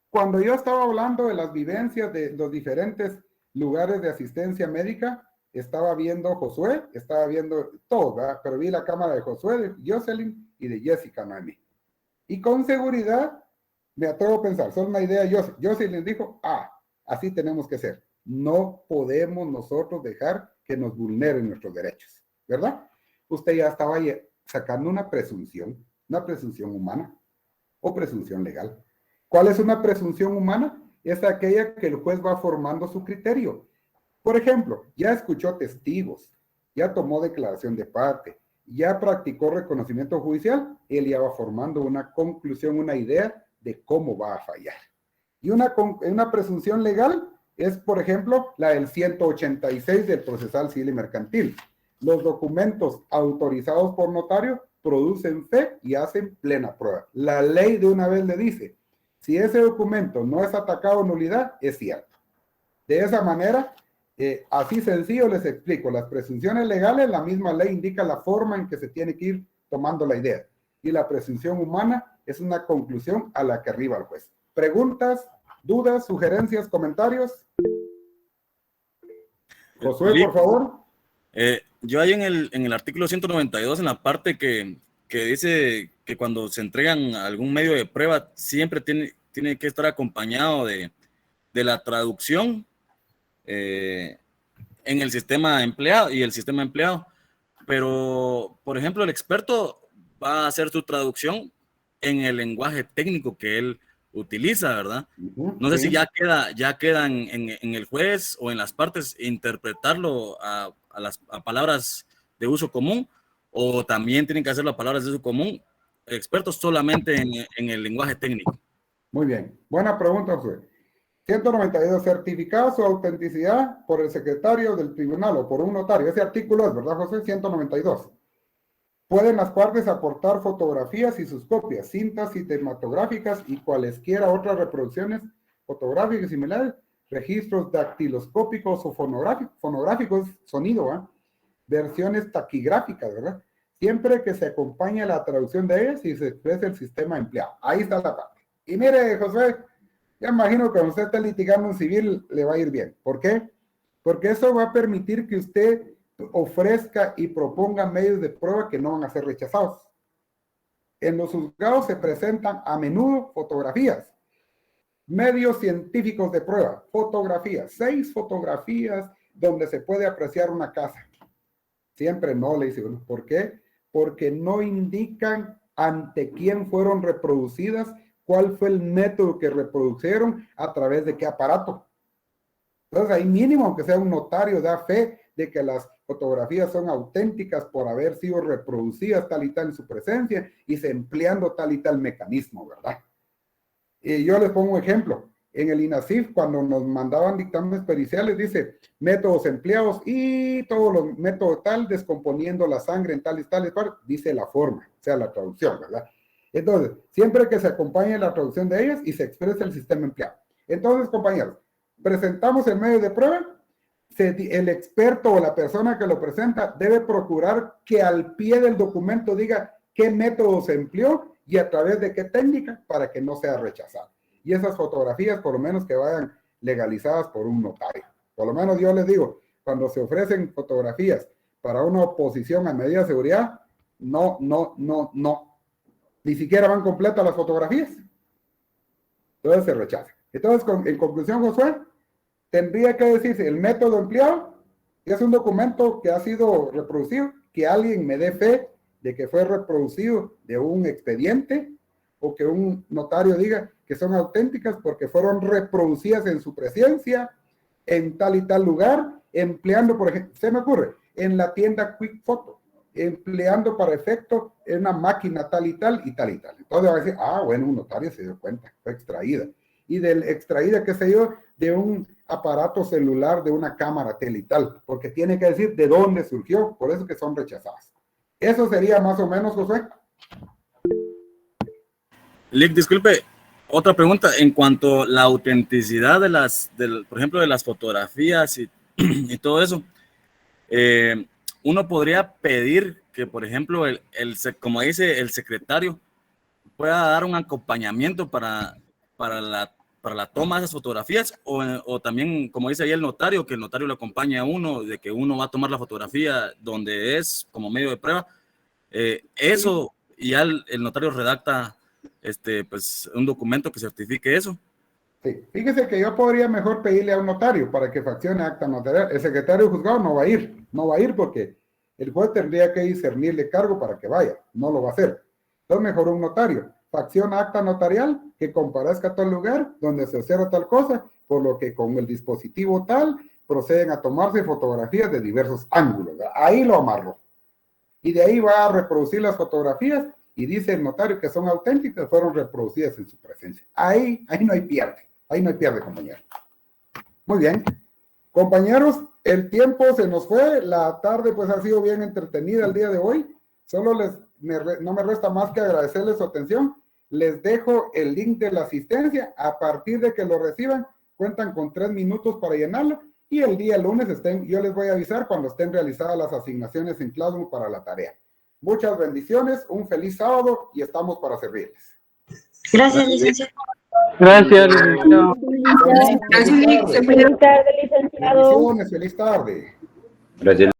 Cuando yo estaba hablando de las vivencias de los diferentes lugares de asistencia médica, estaba viendo Josué, estaba viendo todo, ¿verdad? Pero vi la cámara de Josué, de Jocelyn y de Jessica Noemí. Y con seguridad, me atrevo a pensar, solo una idea, Jocelyn dijo, así tenemos que ser. No podemos nosotros dejar que nos vulneren nuestros derechos, ¿verdad? Usted ya estaba ahí sacando una presunción humana o presunción legal. ¿Cuál es una presunción humana? Es aquella que el juez va formando su criterio. Por ejemplo, ya escuchó testigos, ya tomó declaración de parte, ya practicó reconocimiento judicial, él ya va formando una conclusión, una idea de cómo va a fallar. Y una presunción legal es, por ejemplo, la del 186 del procesal civil y mercantil. Los documentos autorizados por notario producen fe y hacen plena prueba. La ley de una vez le dice, si ese documento no es atacado en nulidad, es cierto. De esa manera, así sencillo les explico. Las presunciones legales, la misma ley indica la forma en que se tiene que ir tomando la idea. Y la presunción humana es una conclusión a la que arriba el juez. ¿Preguntas, dudas, sugerencias, comentarios? Josué, por favor. Yo ahí en el artículo 192, en la parte que dice que cuando se entregan algún medio de prueba, siempre tiene que estar acompañado de la traducción en el sistema empleado y el sistema empleado. Pero, por ejemplo, el experto va a hacer su traducción en el lenguaje técnico que él utiliza, ¿verdad? No sé si ya queda en el juez o en las partes interpretarlo a palabras de uso común, o también tienen que hacerlo a palabras de uso común, expertos solamente en el lenguaje técnico. Muy bien, buena pregunta, José. 192, certificado su autenticidad por el secretario del tribunal o por un notario. Ese artículo es, ¿verdad, José? 192. Pueden las partes aportar fotografías y sus copias, cintas cinematográficas y cualesquiera otras reproducciones fotográficas similares, registros dactiloscópicos o fonográficos, sonido, ¿eh? Versiones taquigráficas, ¿verdad? Siempre que se acompañe la traducción de ellas y se exprese el sistema empleado. Ahí está la parte. Y mire, José, ya imagino que cuando usted esté litigando un civil le va a ir bien. ¿Por qué? Porque eso va a permitir que usted ofrezca y proponga medios de prueba que no van a ser rechazados. En los juzgados se presentan a menudo fotografías, medios científicos de prueba, fotografías, 6 fotografías donde se puede apreciar una casa. Siempre no, le dice uno. ¿Por qué? Porque no indican ante quién fueron reproducidas, cuál fue el método que reprodujeron, a través de qué aparato. Entonces ahí mínimo, aunque sea un notario, da fe de que las fotografías son auténticas por haber sido reproducidas tal y tal en su presencia y se empleando tal y tal mecanismo, ¿verdad? Y yo les pongo un ejemplo. En el INASIF, cuando nos mandaban dictámenes periciales, dice métodos empleados y todos los métodos tal, descomponiendo la sangre en tal y tal, dice la forma, o sea, la traducción, ¿verdad? Entonces, siempre que se acompañe la traducción de ellas y se exprese el sistema empleado. Entonces, compañeros, presentamos el medio de prueba. El experto o la persona que lo presenta debe procurar que al pie del documento diga qué método se empleó y a través de qué técnica para que no sea rechazado. Y esas fotografías, por lo menos, que vayan legalizadas por un notario. Por lo menos yo les digo, cuando se ofrecen fotografías para una oposición a medidas de seguridad, no. Ni siquiera van completas las fotografías. Entonces se rechaza. Entonces, en conclusión, Josué, tendría que decirse el método empleado, que es un documento que ha sido reproducido, que alguien me dé fe de que fue reproducido de un expediente, o que un notario diga que son auténticas porque fueron reproducidas en su presencia, en tal y tal lugar, empleando, por ejemplo, se me ocurre, en la tienda Quick Photo, empleando para efecto en una máquina tal y tal y tal y tal. Entonces va a decir, bueno, un notario se dio cuenta, fue extraída. Y del extraída, qué sé yo, de un aparato celular, de una cámara telital, porque tiene que decir de dónde surgió, por eso que son rechazadas. Eso sería más o menos, Josué. Lick, disculpe, otra pregunta en cuanto a la autenticidad por ejemplo, de las fotografías y todo eso. Uno podría pedir que, por ejemplo, como dice el secretario, pueda dar un acompañamiento para la toma de esas fotografías, o también, como dice ahí el notario, que el notario lo acompañe a uno, de que uno va a tomar la fotografía donde es como medio de prueba. Eso, y ya el notario redacta pues un documento que certifique eso. Sí, fíjese que yo podría mejor pedirle a un notario para que faccione acta notarial. El secretario de juzgado no va a ir porque el juez tendría que discernirle cargo para que vaya, no lo va a hacer. Entonces mejor un notario, facciona acta notarial que comparezca a tal lugar donde se observa tal cosa, por lo que con el dispositivo tal proceden a tomarse fotografías de diversos ángulos, ¿verdad? Ahí lo amarró. Y de ahí va a reproducir las fotografías y dice el notario que son auténticas, fueron reproducidas en su presencia. Ahí no hay pierde, compañero. Muy bien. Compañeros, el tiempo se nos fue, la tarde pues ha sido bien entretenida el día de hoy. Solo no me resta más que agradecerles su atención. Les dejo el link de la asistencia. A partir de que lo reciban, cuentan con 3 minutos para llenarlo. Y el día lunes yo les voy a avisar cuando estén realizadas las asignaciones en Classroom para la tarea. Muchas bendiciones, un feliz sábado y estamos para servirles. Gracias, licenciado. Gracias, licenciado. Feliz tarde, licenciado. Feliz tarde. Gracias.